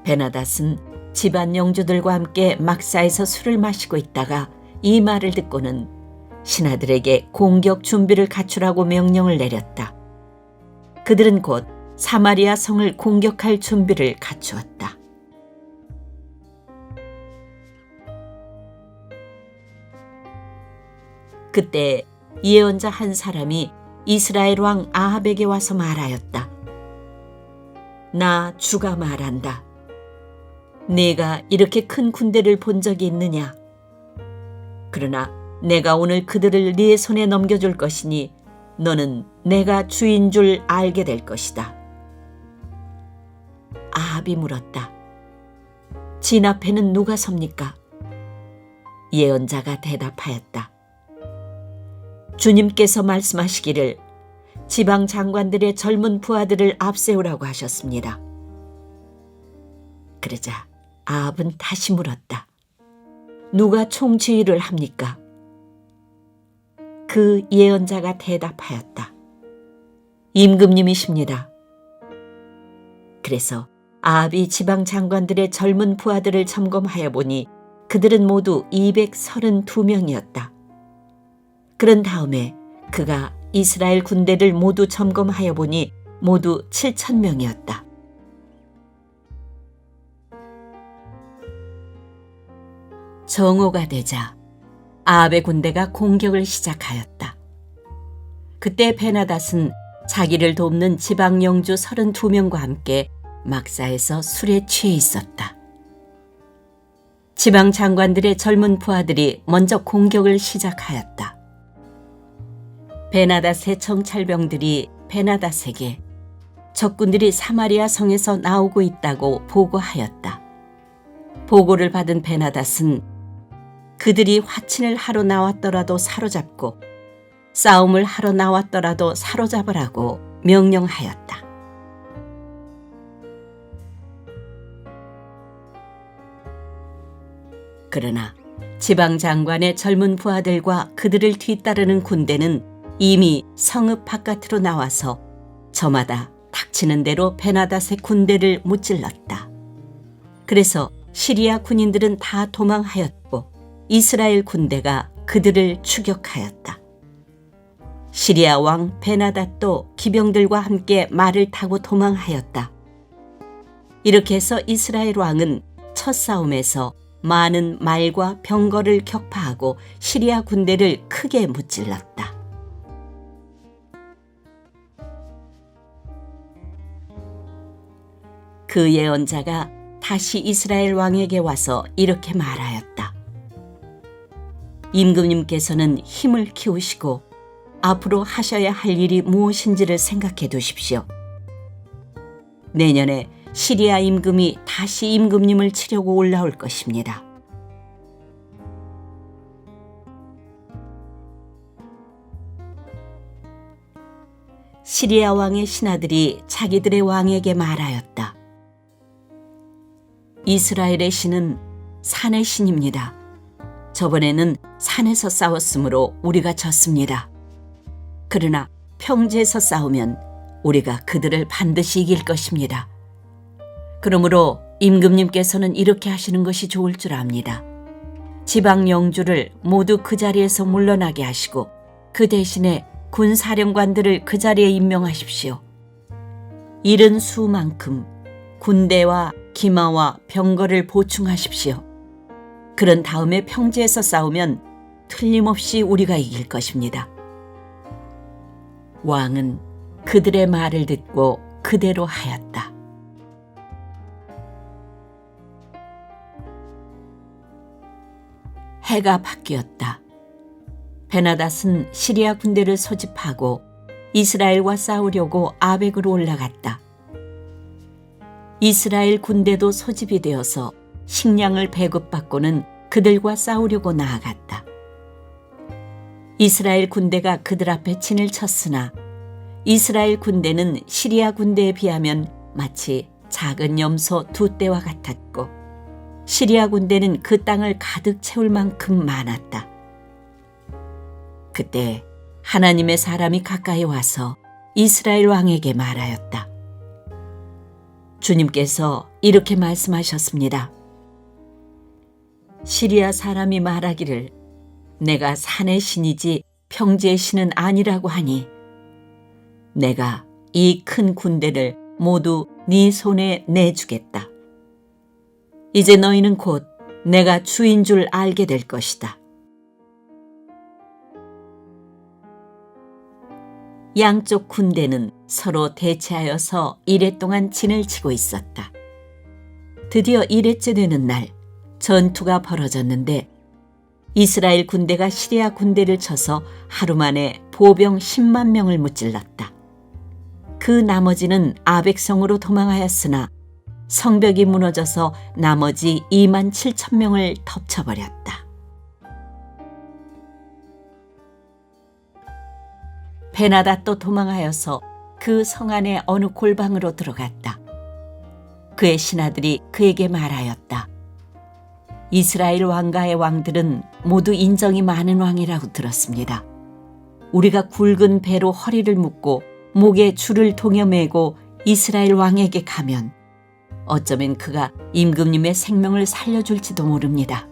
베나닷은 집안 영주들과 함께 막사에서 술을 마시고 있다가 이 말을 듣고는 신하들에게 공격 준비를 갖추라고 명령을 내렸다. 그들은 곧 사마리아 성을 공격할 준비를 갖추었다. 그때 예언자 한 사람이 이스라엘 왕 아합에게 와서 말하였다. 나 주가 말한다. 네가 이렇게 큰 군대를 본 적이 있느냐? 그러나 내가 오늘 그들을 네 손에 넘겨줄 것이니 너는 내가 주인 줄 알게 될 것이다. 아합이 물었다. 진 앞에는 누가 섭니까? 예언자가 대답하였다. 주님께서 말씀하시기를 지방 장관들의 젊은 부하들을 앞세우라고 하셨습니다. 그러자 아합은 다시 물었다. 누가 총지휘를 합니까? 그 예언자가 대답하였다. 임금님이십니다. 그래서 아합이 지방 장관들의 젊은 부하들을 점검하여 보니 그들은 모두 232명이었다. 그런 다음에 그가 이스라엘 군대를 모두 점검하여 보니 모두 7,000명이었다. 정오가 되자 아합의 군대가 공격을 시작하였다. 그때 베나닷은 자기를 돕는 지방 영주 32명과 함께 막사에서 술에 취해 있었다. 지방 장관들의 젊은 부하들이 먼저 공격을 시작하였다. 베나닷의 정찰병들이 베나닷에게 적군들이 사마리아 성에서 나오고 있다고 보고하였다. 보고를 받은 베나닷은 그들이 화친을 하러 나왔더라도 사로잡고 싸움을 하러 나왔더라도 사로잡으라고 명령하였다. 그러나 지방장관의 젊은 부하들과 그들을 뒤따르는 군대는 이미 성읍 바깥으로 나와서 저마다 닥치는 대로 베나닷의 군대를 무찔렀다. 그래서 시리아 군인들은 다 도망하였고 이스라엘 군대가 그들을 추격하였다. 시리아 왕 베나닷도 기병들과 함께 말을 타고 도망하였다. 이렇게 해서 이스라엘 왕은 첫 싸움에서 많은 말과 병거를 격파하고 시리아 군대를 크게 무찔렀다. 그 예언자가 다시 이스라엘 왕에게 와서 이렇게 말하였다. 임금님께서는 힘을 키우시고 앞으로 하셔야 할 일이 무엇인지를 생각해 두십시오. 내년에 시리아 임금이 다시 임금님을 치려고 올라올 것입니다. 시리아 왕의 신하들이 자기들의 왕에게 말하였다. 이스라엘의 신은 산의 신입니다. 저번에는 산에서 싸웠으므로 우리가 졌습니다. 그러나 평지에서 싸우면 우리가 그들을 반드시 이길 것입니다. 그러므로 임금님께서는 이렇게 하시는 것이 좋을 줄 압니다. 지방 영주를 모두 그 자리에서 물러나게 하시고 그 대신에 군사령관들을 그 자리에 임명하십시오. 이른 수만큼 군대와 기마와 병거를 보충하십시오. 그런 다음에 평지에서 싸우면 틀림없이 우리가 이길 것입니다. 왕은 그들의 말을 듣고 그대로 하였다. 해가 바뀌었다. 베나닷은 시리아 군대를 소집하고 이스라엘과 싸우려고 아벡으로 올라갔다. 이스라엘 군대도 소집이 되어서 식량을 배급받고는 그들과 싸우려고 나아갔다. 이스라엘 군대가 그들 앞에 진을 쳤으나 이스라엘 군대는 시리아 군대에 비하면 마치 작은 염소 2떼와 같았고 시리아 군대는 그 땅을 가득 채울 만큼 많았다. 그때 하나님의 사람이 가까이 와서 이스라엘 왕에게 말하였다. 주님께서 이렇게 말씀하셨습니다. 시리아 사람이 말하기를 내가 산의 신이지 평지의 신은 아니라고 하니 내가 이 큰 군대를 모두 네 손에 내주겠다. 이제 너희는 곧 내가 주인 줄 알게 될 것이다. 양쪽 군대는 서로 대치하여서 이레 동안 진을 치고 있었다. 드디어 1회째 되는 날 전투가 벌어졌는데 이스라엘 군대가 시리아 군대를 쳐서 하루 만에 보병 10만 명을 무찔렀다. 그 나머지는 아벡성으로 도망하였으나 성벽이 무너져서 나머지 2만 7천 명을 덮쳐버렸다. 베나닷도 도망하여서 그 성 안의 어느 골방으로 들어갔다. 그의 신하들이 그에게 말하였다. 이스라엘 왕가의 왕들은 모두 인정이 많은 왕이라고 들었습니다. 우리가 굵은 배로 허리를 묶고 목에 줄을 동여매고 이스라엘 왕에게 가면 어쩌면 그가 임금님의 생명을 살려줄지도 모릅니다.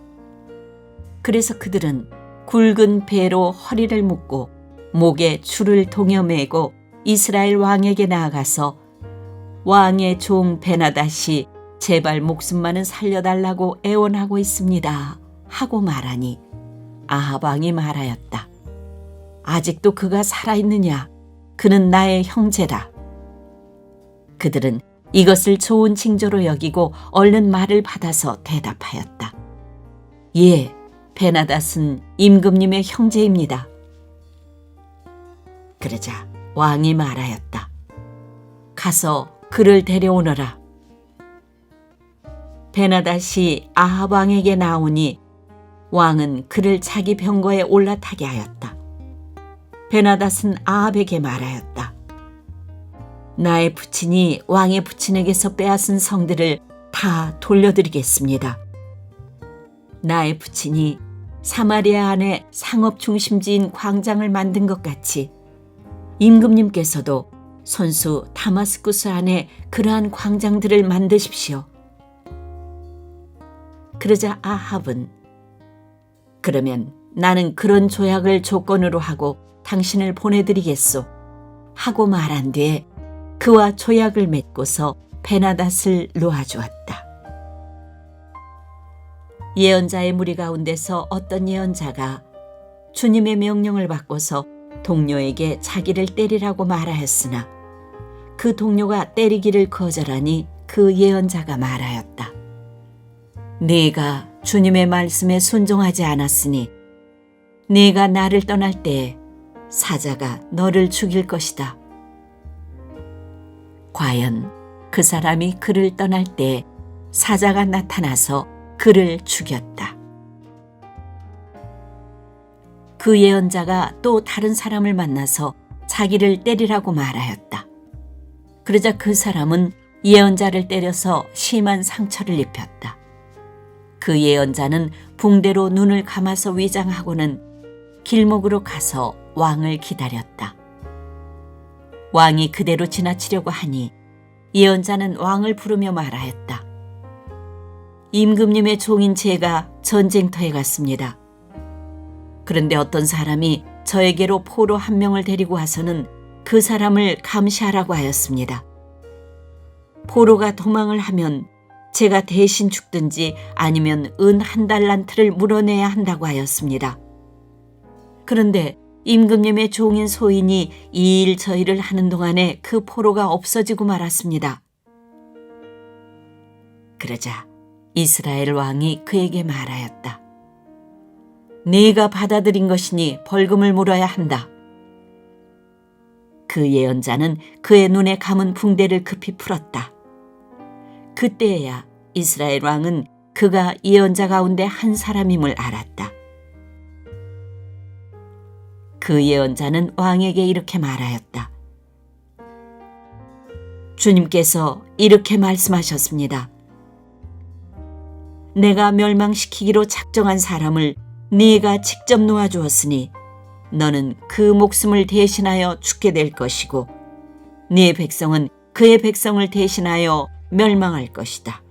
그래서 그들은 굵은 배로 허리를 묶고 목에 줄을 동여매고 이스라엘 왕에게 나아가서 왕의 종 베나닷이 제발 목숨만은 살려달라고 애원하고 있습니다 하고 말하니 아합 왕이 말하였다. 아직도 그가 살아있느냐? 그는 나의 형제다. 그들은 이것을 좋은 징조로 여기고 얼른 말을 받아서 대답하였다. 예, 베나닷은 임금님의 형제입니다. 그러자 왕이 말하였다. 가서 그를 데려오너라. 베나닷이 아합 왕에게 나오니 왕은 그를 자기 병거에 올라타게 하였다. 베나닷은 아합에게 말하였다. 나의 부친이 왕의 부친에게서 빼앗은 성들을 다 돌려드리겠습니다. 나의 부친이 사마리아 안에 상업 중심지인 광장을 만든 것 같이 임금님께서도 손수 다마스쿠스 안에 그러한 광장들을 만드십시오. 그러자 아합은 그러면 나는 그런 조약을 조건으로 하고 당신을 보내드리겠소 하고 말한 뒤에 그와 조약을 맺고서 베나닷을 놓아주었다. 예언자의 무리 가운데서 어떤 예언자가 주님의 명령을 받고서 동료에게 자기를 때리라고 말하였으나 그 동료가 때리기를 거절하니 그 예언자가 말하였다. 네가 주님의 말씀에 순종하지 않았으니 네가 나를 떠날 때에 사자가 너를 죽일 것이다. 과연 그 사람이 그를 떠날 때 사자가 나타나서 그를 죽였다. 그 예언자가 또 다른 사람을 만나서 자기를 때리라고 말하였다. 그러자 그 사람은 예언자를 때려서 심한 상처를 입혔다. 그 예언자는 붕대로 눈을 감아서 위장하고는 길목으로 가서 왕을 기다렸다. 왕이 그대로 지나치려고 하니 예언자는 왕을 부르며 말하였다. 임금님의 종인 제가 전쟁터에 갔습니다. 그런데 어떤 사람이 저에게로 포로 한 명을 데리고 와서는 그 사람을 감시하라고 하였습니다. 포로가 도망을 하면 제가 대신 죽든지 아니면 은 1달란트를 물어내야 한다고 하였습니다. 그런데 임금님의 종인 소인이 이 일 저 일을 하는 동안에 그 포로가 없어지고 말았습니다. 그러자 이스라엘 왕이 그에게 말하였다. 네가 받아들인 것이니 벌금을 물어야 한다. 그 예언자는 그의 눈에 감은 붕대를 급히 풀었다. 그때야 이스라엘 왕은 그가 예언자 가운데 한 사람임을 알았다. 그 예언자는 왕에게 이렇게 말하였다. 주님께서 이렇게 말씀하셨습니다. 내가 멸망시키기로 작정한 사람을 네가 직접 놓아주었으니 너는 그 목숨을 대신하여 죽게 될 것이고 네 백성은 그의 백성을 대신하여 멸망할 것이다.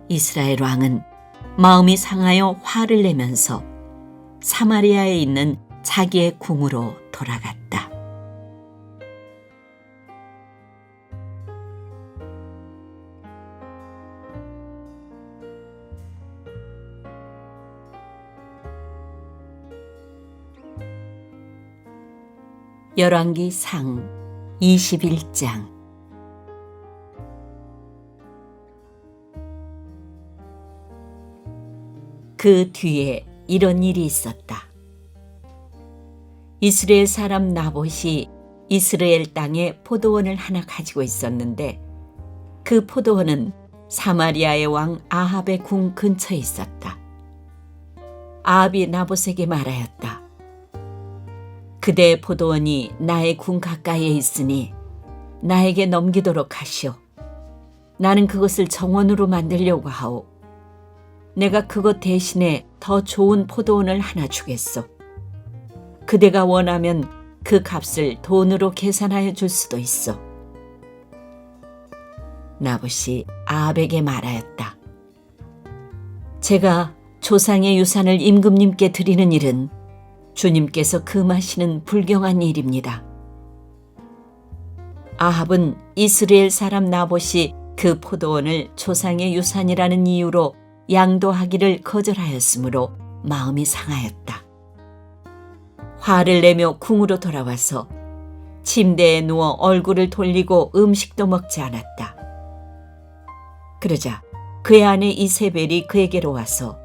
이스라엘 왕은 마음이 상하여 화를 내면서 사마리아에 있는 자기의 궁으로 돌아갔다. 열왕기상 21장. 그 뒤에 이런 일이 있었다. 이스라엘 사람 나봇이 이스라엘 땅에 포도원을 하나 가지고 있었는데 그 포도원은 사마리아의 왕 아합의 궁 근처에 있었다. 아합이 나봇에게 말하였다. 그대의 포도원이 나의 궁 가까이에 있으니 나에게 넘기도록 하시오. 나는 그것을 정원으로 만들려고 하오. 내가 그것 대신에 더 좋은 포도원을 하나 주겠소. 그대가 원하면 그 값을 돈으로 계산하여 줄 수도 있어. 나봇이 아합에게 말하였다. 제가 조상의 유산을 임금님께 드리는 일은 주님께서 금하시는 불경한 일입니다. 아합은 이스라엘 사람 나봇이 그 포도원을 조상의 유산이라는 이유로 양도하기를 거절하였으므로 마음이 상하였다. 화를 내며 궁으로 돌아와서 침대에 누워 얼굴을 돌리고 음식도 먹지 않았다. 그러자 그의 아내 이세벨이 그에게로 와서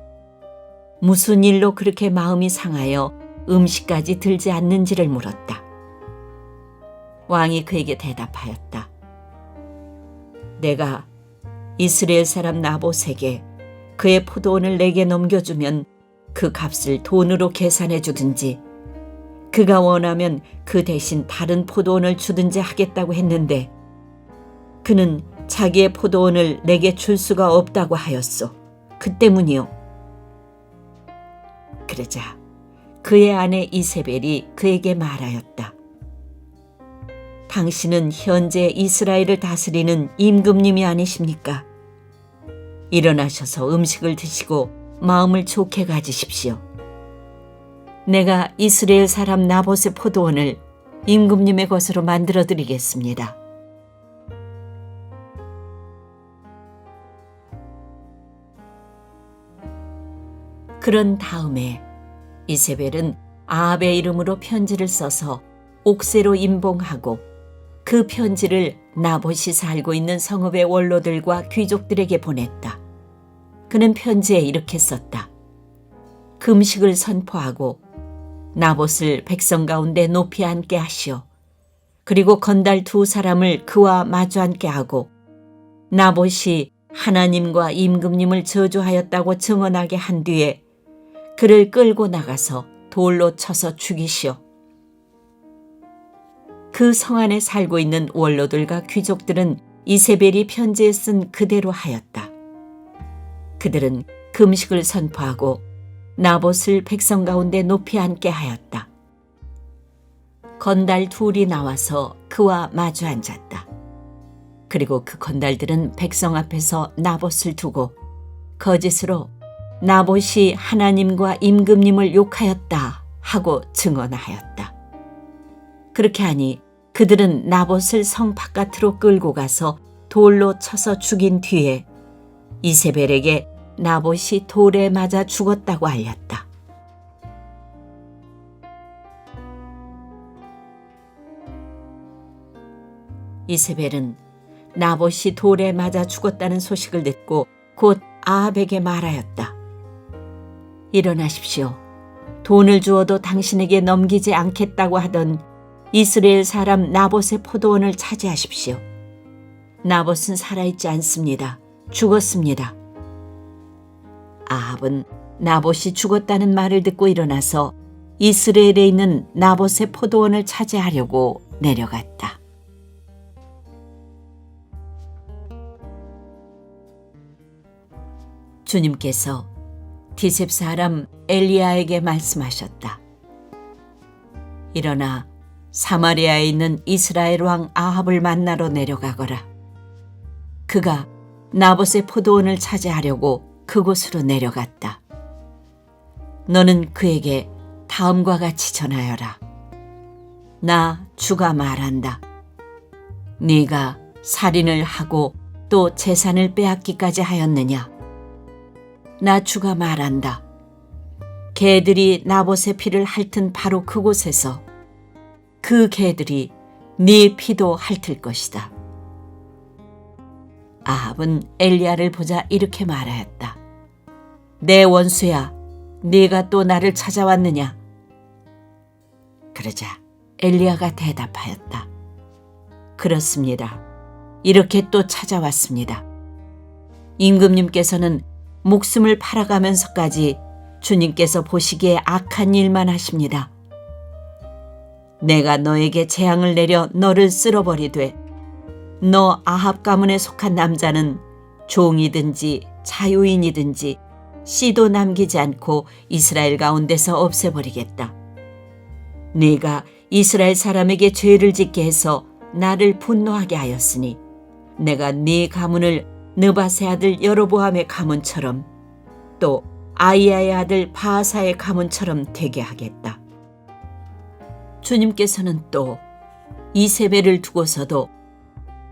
무슨 일로 그렇게 마음이 상하여 음식까지 들지 않는지를 물었다. 왕이 그에게 대답하였다. 내가 이스라엘 사람 나봇에게 그의 포도원을 내게 넘겨주면 그 값을 돈으로 계산해 주든지 그가 원하면 그 대신 다른 포도원을 주든지 하겠다고 했는데 그는 자기의 포도원을 내게 줄 수가 없다고 하였소. 그 때문이요. 그러자 그의 아내 이세벨이 그에게 말하였다. 당신은 현재 이스라엘을 다스리는 임금님이 아니십니까? 일어나셔서 음식을 드시고 마음을 좋게 가지십시오. 내가 이스라엘 사람 나봇의 포도원을 임금님의 것으로 만들어 드리겠습니다. 그런 다음에 이세벨은 아합의 이름으로 편지를 써서 옥새로 임봉하고 그 편지를 나봇이 살고 있는 성읍의 원로들과 귀족들에게 보냈다. 그는 편지에 이렇게 썼다. 금식을 선포하고 나봇을 백성 가운데 높이 앉게 하시오. 그리고 건달 2사람을 그와 마주 앉게 하고 나봇이 하나님과 임금님을 저주하였다고 증언하게 한 뒤에 그를 끌고 나가서 돌로 쳐서 죽이시오. 그 성 안에 살고 있는 원로들과 귀족들은 이세벨이 편지에 쓴 그대로 하였다. 그들은 금식을 선포하고 나봇을 백성 가운데 높이 앉게 하였다. 건달 2이 나와서 그와 마주 앉았다. 그리고 그 건달들은 백성 앞에서 나봇을 두고 거짓으로 나봇이 하나님과 임금님을 욕하였다 하고 증언하였다. 그렇게 하니 그들은 나봇을 성 바깥으로 끌고 가서 돌로 쳐서 죽인 뒤에 이세벨에게 나봇이 돌에 맞아 죽었다고 알렸다. 이세벨은 나봇이 돌에 맞아 죽었다는 소식을 듣고 곧 아합에게 말하였다. 일어나십시오. 돈을 주어도 당신에게 넘기지 않겠다고 하던 이스라엘 사람 나봇의 포도원을 차지하십시오. 나봇은 살아있지 않습니다. 죽었습니다. 아합은 나봇이 죽었다는 말을 듣고 일어나서 이스라엘에 있는 나봇의 포도원을 차지하려고 내려갔다. 주님께서 디셉 사람 엘리야에게 말씀하셨다. 일어나 사마리아에 있는 이스라엘 왕 아합을 만나러 내려가거라. 그가 나봇의 포도원을 차지하려고 그곳으로 내려갔다. 너는 그에게 다음과 같이 전하여라. 나 주가 말한다. 네가 살인을 하고 또 재산을 빼앗기까지 하였느냐? 나 주가 말한다. 개들이 나봇의 피를 핥은 바로 그곳에서 그 개들이 네 피도 핥을 것이다. 아합은 엘리야를 보자 이렇게 말하였다. 내 원수야, 네가 또 나를 찾아왔느냐? 그러자 엘리야가 대답하였다. 그렇습니다. 이렇게 또 찾아왔습니다. 임금님께서는 목숨을 팔아가면서까지 주님께서 보시기에 악한 일만 하십니다. 내가 너에게 재앙을 내려 너를 쓸어버리되 너 아합 가문에 속한 남자는 종이든지 자유인이든지 씨도 남기지 않고 이스라엘 가운데서 없애버리겠다. 네가 이스라엘 사람에게 죄를 짓게 해서 나를 분노하게 하였으니 내가 네 가문을 느밧의 아들 여로보암의 가문처럼 또 아이야의 아들 바하사의 가문처럼 되게 하겠다. 주님께서는 또 이세벨을 두고서도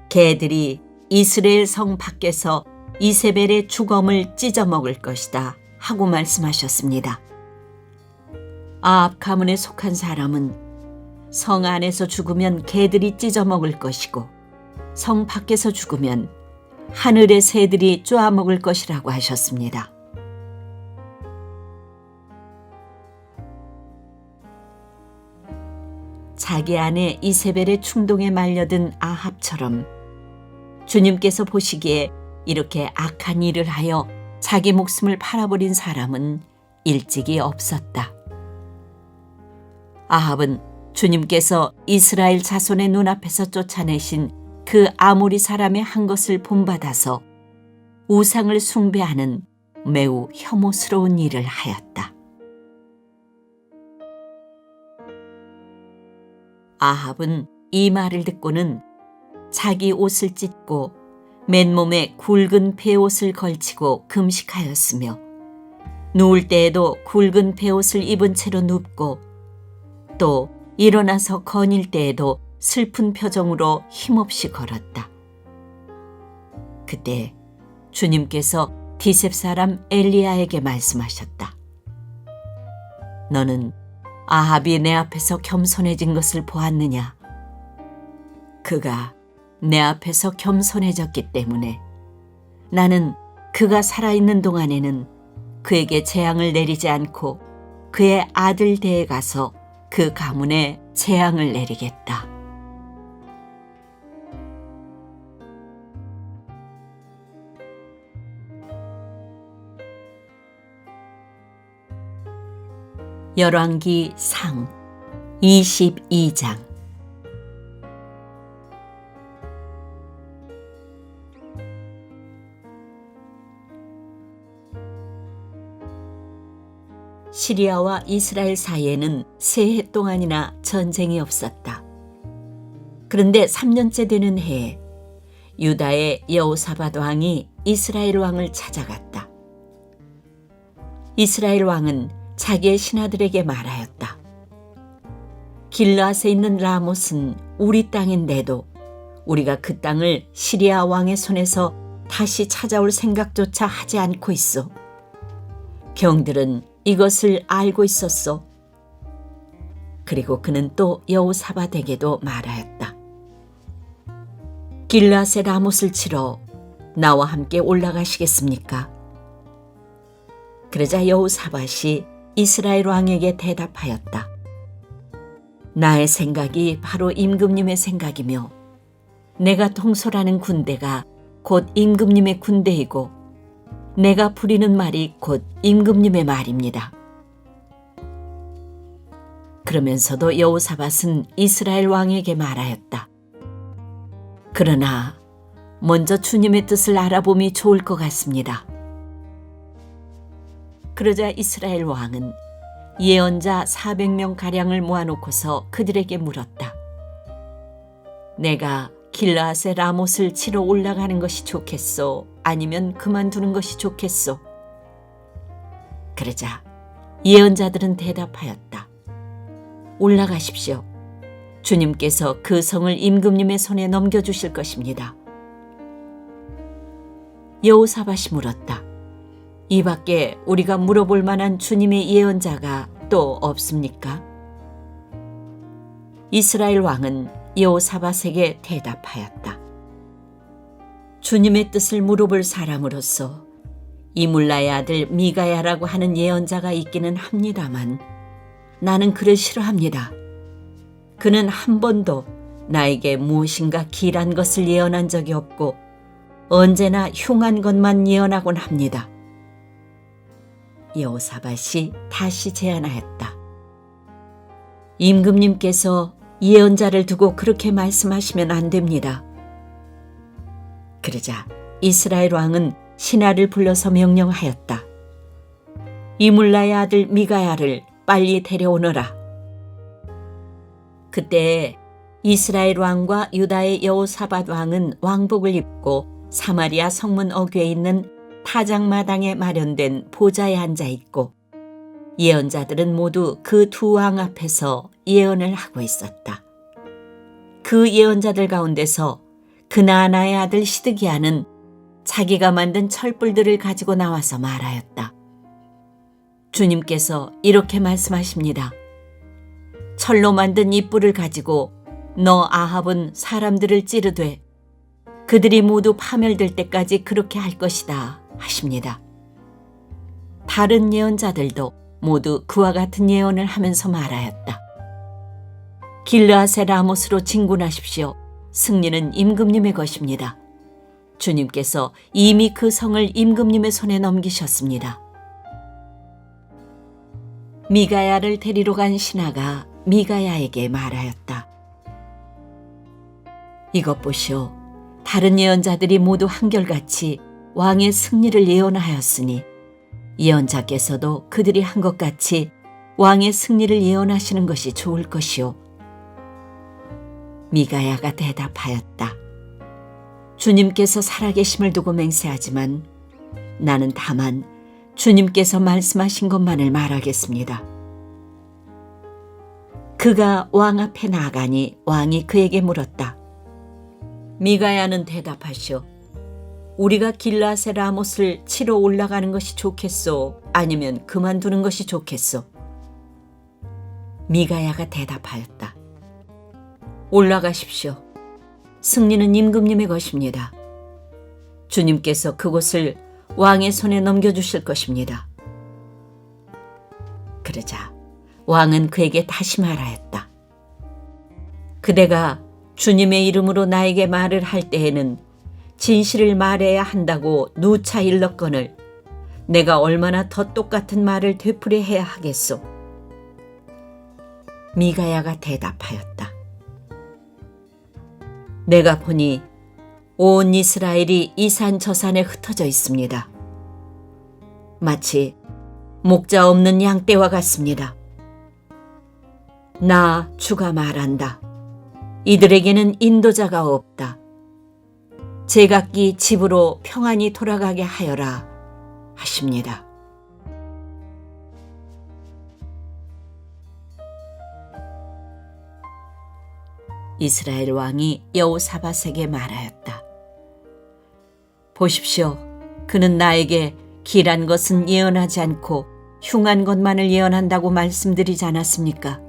개들이 이스라엘 성 밖에서 이세벨의 주검을 찢어먹을 것이다 하고 말씀하셨습니다. 아합 가문에 속한 사람은 성 안에서 죽으면 개들이 찢어먹을 것이고 성 밖에서 죽으면 하늘의 새들이 쪼아먹을 것이라고 하셨습니다. 자기 아내 이세벨의 충동에 말려든 아합처럼 주님께서 보시기에 이렇게 악한 일을 하여 자기 목숨을 팔아버린 사람은 일찍이 없었다. 아합은 주님께서 이스라엘 자손의 눈앞에서 쫓아내신 그 아모리 사람의 한 것을 본받아서 우상을 숭배하는 매우 혐오스러운 일을 하였다. 아합은 이 말을 듣고는 자기 옷을 찢고 맨몸에 굵은 베옷을 걸치고 금식하였으며 누울 때에도 굵은 베옷을 입은 채로 눕고 또 일어나서 거닐 때에도 슬픈 표정으로 힘없이 걸었다. 그때 주님께서 디셉 사람 엘리야에게 말씀하셨다. 너는 아합이 내 앞에서 겸손해진 것을 보았느냐? 그가 내 앞에서 겸손해졌기 때문에 나는 그가 살아있는 동안에는 그에게 재앙을 내리지 않고 그의 아들 댁에 가서 그 가문에 재앙을 내리겠다. 열왕기 상 22장. 시리아와 이스라엘 사이에는 세 해 동안이나 전쟁이 없었다. 그런데 3년째 되는 해에 유다의 여호사밧 왕이 이스라엘 왕을 찾아갔다. 이스라엘 왕은 자기의 신하들에게 말하였다. 길르앗에 있는 라못은 우리 땅인데도 우리가 그 땅을 시리아 왕의 손에서 다시 찾아올 생각조차 하지 않고 있어. 경들은 이것을 알고 있었소. 그리고 그는 또 여호사밧에게도 말하였다. 길르앗의 라못을 치러 나와 함께 올라가시겠습니까? 그러자 여호사밧이 이스라엘 왕에게 대답하였다. 나의 생각이 바로 임금님의 생각이며 내가 통솔하는 군대가 곧 임금님의 군대이고 내가 부리는 말이 곧 임금님의 말입니다. 그러면서도 여호사밧은 이스라엘 왕에게 말하였다. 그러나 먼저 주님의 뜻을 알아봄이 좋을 것 같습니다. 그러자 이스라엘 왕은 예언자 400명가량을 모아놓고서 그들에게 물었다. 내가 길르앗의 라못을 치러 올라가는 것이 좋겠소? 아니면 그만두는 것이 좋겠소? 그러자 예언자들은 대답하였다. 올라가십시오. 주님께서 그 성을 임금님의 손에 넘겨주실 것입니다. 여호사밧이 물었다. 이 밖에 우리가 물어볼 만한 주님의 예언자가 또 없습니까? 이스라엘 왕은 여호사밧에게 대답하였다. 주님의 뜻을 물어볼 사람으로서 이물라의 아들 미가야라고 하는 예언자가 있기는 합니다만 나는 그를 싫어합니다. 그는 한 번도 나에게 무엇인가 길한 것을 예언한 적이 없고 언제나 흉한 것만 예언하곤 합니다. 여호사밧이 다시 제안하였다. 임금님께서 예언자를 두고 그렇게 말씀하시면 안 됩니다. 그러자 이스라엘 왕은 신하를 불러서 명령하였다. 이물라의 아들 미가야를 빨리 데려오너라. 그때 이스라엘 왕과 유다의 여호사밧 왕은 왕복을 입고 사마리아 성문 어귀에 있는 타작마당에 마련된 보좌에 앉아 있고 예언자들은 모두 그 두 왕 앞에서 예언을 하고 있었다. 그 예언자들 가운데서 그나아나의 아들 시드기야는 자기가 만든 철불들을 가지고 나와서 말하였다. 주님께서 이렇게 말씀하십니다. 철로 만든 이 뿔을 가지고 너 아합은 사람들을 찌르되 그들이 모두 파멸될 때까지 그렇게 할 것이다 하십니다. 다른 예언자들도 모두 그와 같은 예언을 하면서 말하였다. 길르앗의 라못으로 진군하십시오. 승리는 임금님의 것입니다. 주님께서 이미 그 성을 임금님의 손에 넘기셨습니다. 미가야를 데리러 간 신하가 미가야에게 말하였다. 이것 보시오. 다른 예언자들이 모두 한결같이 왕의 승리를 예언하였으니 예언자께서도 그들이 한 것 같이 왕의 승리를 예언하시는 것이 좋을 것이오. 미가야가 대답하였다. 주님께서 살아계심을 두고 맹세하지만 나는 다만 주님께서 말씀하신 것만을 말하겠습니다. 그가 왕 앞에 나아가니 왕이 그에게 물었다. 미가야는 대답하시오. 우리가 길르앗의 라못을 치러 올라가는 것이 좋겠소? 아니면 그만두는 것이 좋겠소? 미가야가 대답하였다. 올라가십시오. 승리는 임금님의 것입니다. 주님께서 그곳을 왕의 손에 넘겨주실 것입니다. 그러자 왕은 그에게 다시 말하였다. 그대가 주님의 이름으로 나에게 말을 할 때에는 진실을 말해야 한다고 누차 일렀거늘 내가 얼마나 더 똑같은 말을 되풀이해야 하겠소? 미가야가 대답하였다. 내가 보니 온 이스라엘이 이 산 저 산에 흩어져 있습니다. 마치 목자 없는 양떼와 같습니다. 나 주가 말한다. 이들에게는 인도자가 없다. 제각기 집으로 평안히 돌아가게 하여라 하십니다. 이스라엘 왕이 여호사밧에게 말하였다. 보십시오. 그는 나에게 길한 것은 예언하지 않고 흉한 것만을 예언한다고 말씀드리지 않았습니까?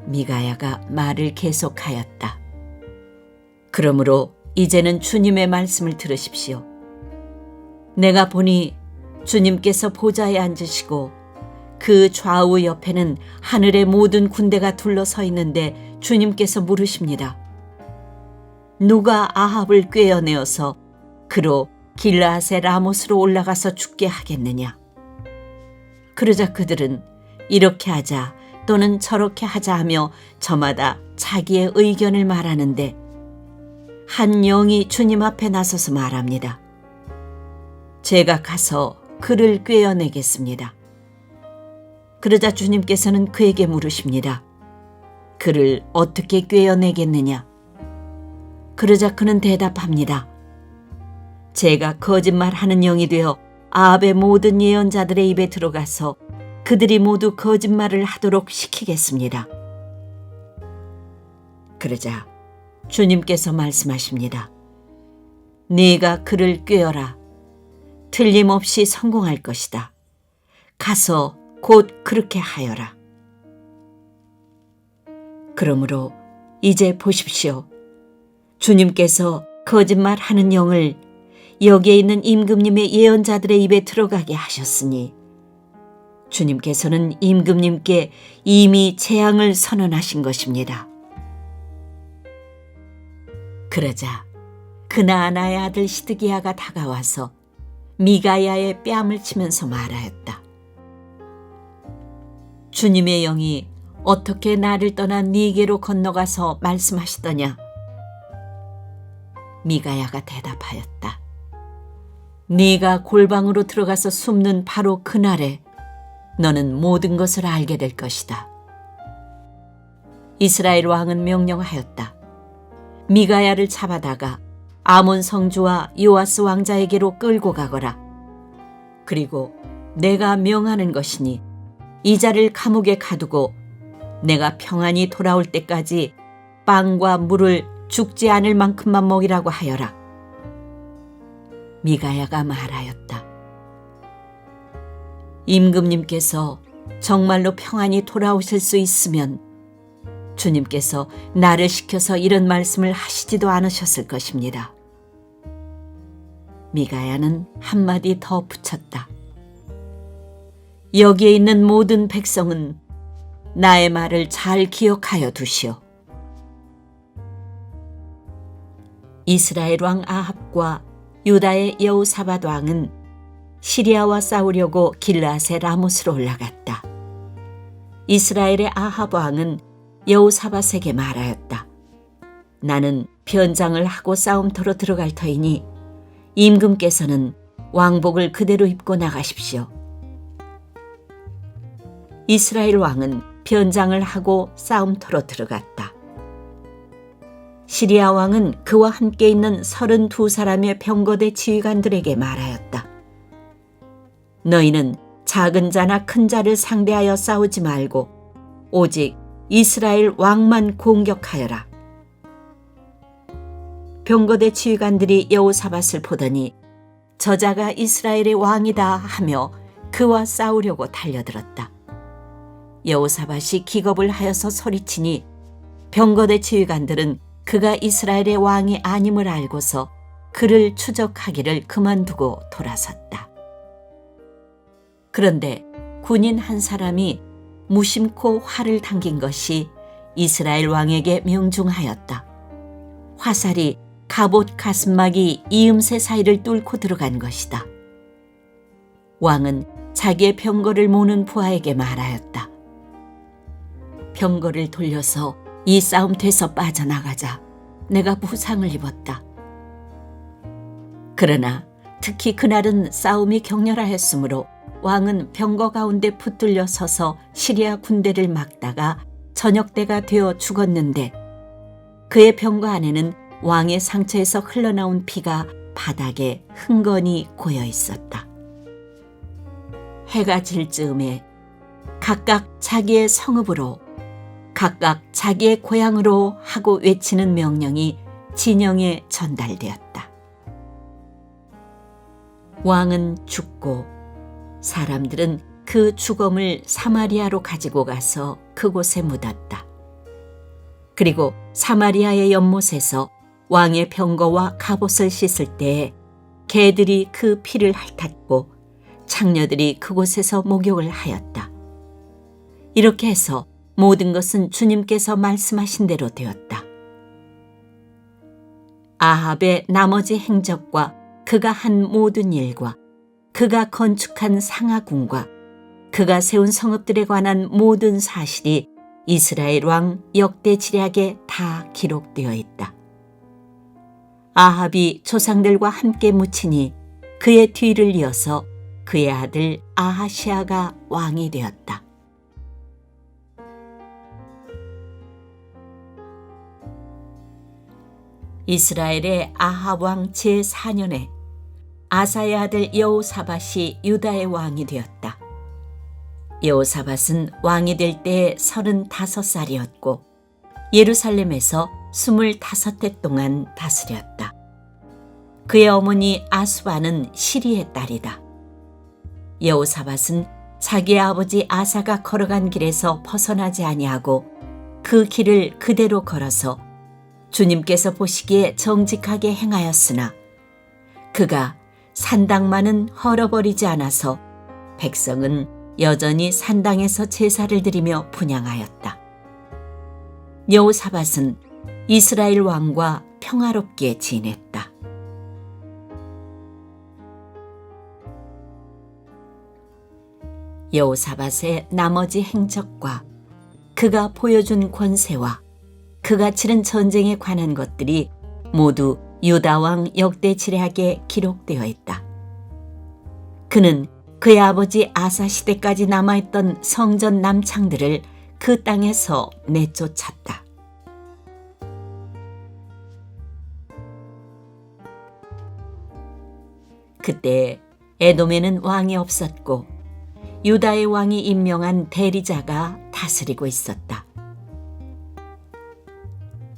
미가야가 말을 계속하였다. 그러므로 이제는 주님의 말씀을 들으십시오. 내가 보니 주님께서 보좌에 앉으시고 그 좌우 옆에는 하늘의 모든 군대가 둘러서 있는데 주님께서 물으십니다. 누가 아합을 꿰어내어서 그로 길르앗의 라못으로 올라가서 죽게 하겠느냐? 그러자 그들은 이렇게 하자 또는 저렇게 하자 하며 저마다 자기의 의견을 말하는데 한 영이 주님 앞에 나서서 말합니다. 제가 가서 그를 꿰어내겠습니다. 그러자 주님께서는 그에게 물으십니다. 그를 어떻게 꿰어내겠느냐? 그러자 그는 대답합니다. 제가 거짓말하는 영이 되어 아합의 모든 예언자들의 입에 들어가서 그들이 모두 거짓말을 하도록 시키겠습니다. 그러자 주님께서 말씀하십니다. 네가 그를 꿰어라. 틀림없이 성공할 것이다. 가서 곧 그렇게 하여라. 그러므로 이제 보십시오. 주님께서 거짓말하는 영을 여기에 있는 임금님의 예언자들의 입에 들어가게 하셨으니 주님께서는 임금님께 이미 재앙을 선언하신 것입니다. 그러자 그나아나의 아들 시드기야가 다가와서 미가야의 뺨을 치면서 말하였다. 주님의 영이 어떻게 나를 떠나 네게로 건너가서 말씀하시더냐? 미가야가 대답하였다. 네가 골방으로 들어가서 숨는 바로 그날에 너는 모든 것을 알게 될 것이다. 이스라엘 왕은 명령하였다. 미가야를 잡아다가 아몬 성주와 요아스 왕자에게로 끌고 가거라. 그리고 내가 명하는 것이니 이 자를 감옥에 가두고 내가 평안히 돌아올 때까지 빵과 물을 죽지 않을 만큼만 먹이라고 하여라. 미가야가 말하였다. 임금님께서 정말로 평안히 돌아오실 수 있으면 주님께서 나를 시켜서 이런 말씀을 하시지도 않으셨을 것입니다. 미가야는 한마디 더 붙였다. 여기에 있는 모든 백성은 나의 말을 잘 기억하여 두시오. 이스라엘 왕 아합과 유다의 여호사밧 왕은 시리아와 싸우려고 길르앗의 라못으로 올라갔다. 이스라엘의 아합 왕은 여호사밧에게 말하였다. 나는 변장을 하고 싸움터로 들어갈 터이니 임금께서는 왕복을 그대로 입고 나가십시오. 이스라엘 왕은 변장을 하고 싸움터로 들어갔다. 시리아 왕은 그와 함께 있는 32사람의 병거대 지휘관들에게 말하였다. 너희는 작은 자나 큰 자를 상대하여 싸우지 말고 오직 이스라엘 왕만 공격하여라. 병거대 지휘관들이 여호사밧을 보더니 저자가 이스라엘의 왕이다 하며 그와 싸우려고 달려들었다. 여호사밧이 기겁을 하여서 소리치니 병거대 지휘관들은 그가 이스라엘의 왕이 아님을 알고서 그를 추적하기를 그만두고 돌아섰다. 그런데 군인 한 사람이 무심코 활을 당긴 것이 이스라엘 왕에게 명중하였다. 화살이 갑옷 가슴막이 이음새 사이를 뚫고 들어간 것이다. 왕은 자기의 병거를 모는 부하에게 말하였다. 병거를 돌려서 이 싸움터에서 빠져나가자. 내가 부상을 입었다. 그러나 특히 그날은 싸움이 격렬하였으므로 왕은 병거 가운데 붙들려 서서 시리아 군대를 막다가 저녁때가 되어 죽었는데 그의 병거 안에는 왕의 상처에서 흘러나온 피가 바닥에 흥건히 고여 있었다. 해가 질 즈음에 각각 자기의 성읍으로 각각 자기의 고향으로 하고 외치는 명령이 진영에 전달되었다. 왕은 죽고 사람들은 그 죽음을 사마리아로 가지고 가서 그곳에 묻었다. 그리고 사마리아의 연못에서 왕의 병거와 갑옷을 씻을 때에 개들이 그 피를 핥았고 창녀들이 그곳에서 목욕을 하였다. 이렇게 해서 모든 것은 주님께서 말씀하신 대로 되었다. 아합의 나머지 행적과 그가 한 모든 일과 그가 건축한 상하궁과 그가 세운 성읍들에 관한 모든 사실이 이스라엘 왕 역대지략에 다 기록되어 있다. 아합이 조상들과 함께 묻히니 그의 뒤를 이어서 그의 아들 아하시아가 왕이 되었다. 이스라엘의 아합 왕 제4년에 아사의 아들 여호사밧이 유다의 왕이 되었다. 여호사밧은 왕이 될 때에 35살이었고 예루살렘에서 25해 동안 다스렸다. 그의 어머니 아수바는 시리의 딸이다. 여호사밧은 자기의 아버지 아사가 걸어간 길에서 벗어나지 아니하고 그 길을 그대로 걸어서 주님께서 보시기에 정직하게 행하였으나 그가 산당만은 헐어버리지 않아서 백성은 여전히 산당에서 제사를 드리며 분향하였다. 여호사밧은 이스라엘 왕과 평화롭게 지냈다. 여호사밧의 나머지 행적과 그가 보여준 권세와 그가 치른 전쟁에 관한 것들이 모두 유다왕 역대지략에 기록되어 있다. 그는 그의 아버지 아사 시대까지 남아있던 성전 남창들을 그 땅에서 내쫓았다. 그때 에돔에는 왕이 없었고 유다의 왕이 임명한 대리자가 다스리고 있었다.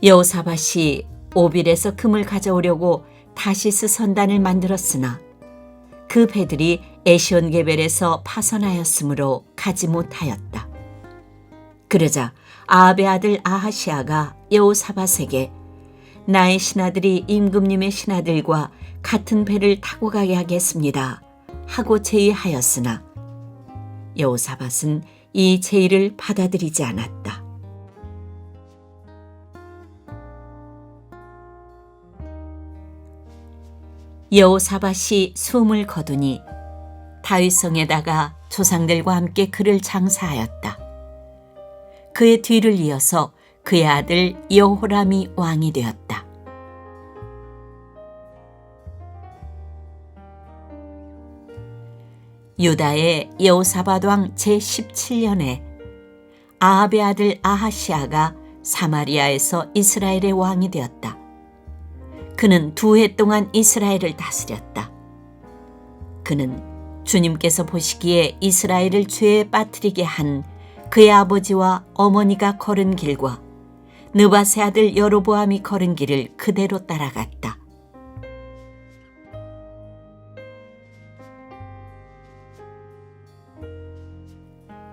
여호사밧이 오빌에서 금을 가져오려고 다시스 선단을 만들었으나 그 배들이 에시온게벨에서 파선하였으므로 가지 못하였다. 그러자 아합의 아들 아하시아가 여호사밧에게 나의 신하들이 임금님의 신하들과 같은 배를 타고 가게 하겠습니다 하고 제의하였으나 여호사밧은 이 제의를 받아들이지 않았다. 여호사밧이 숨을 거두니 다윗성에다가 조상들과 함께 그를 장사하였다. 그의 뒤를 이어서 그의 아들 여호람이 왕이 되었다. 유다의 여호사밧 왕 제17년에 아합의 아들 아하시아가 사마리아에서 이스라엘의 왕이 되었다. 그는 2해 동안 이스라엘을 다스렸다. 그는 주님께서 보시기에 이스라엘을 죄에 빠뜨리게 한 그의 아버지와 어머니가 걸은 길과 느밧의 아들 여로보암이 걸은 길을 그대로 따라갔다.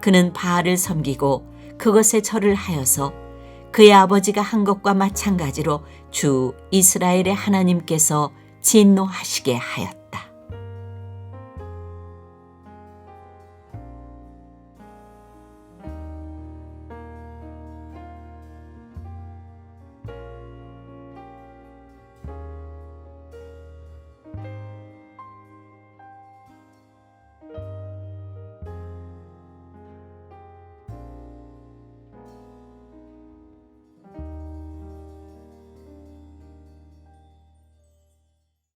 그는 바알을 섬기고 그것에 절을 하여서 그의 아버지가 한 것과 마찬가지로 주 이스라엘의 하나님께서 진노하시게 하였다.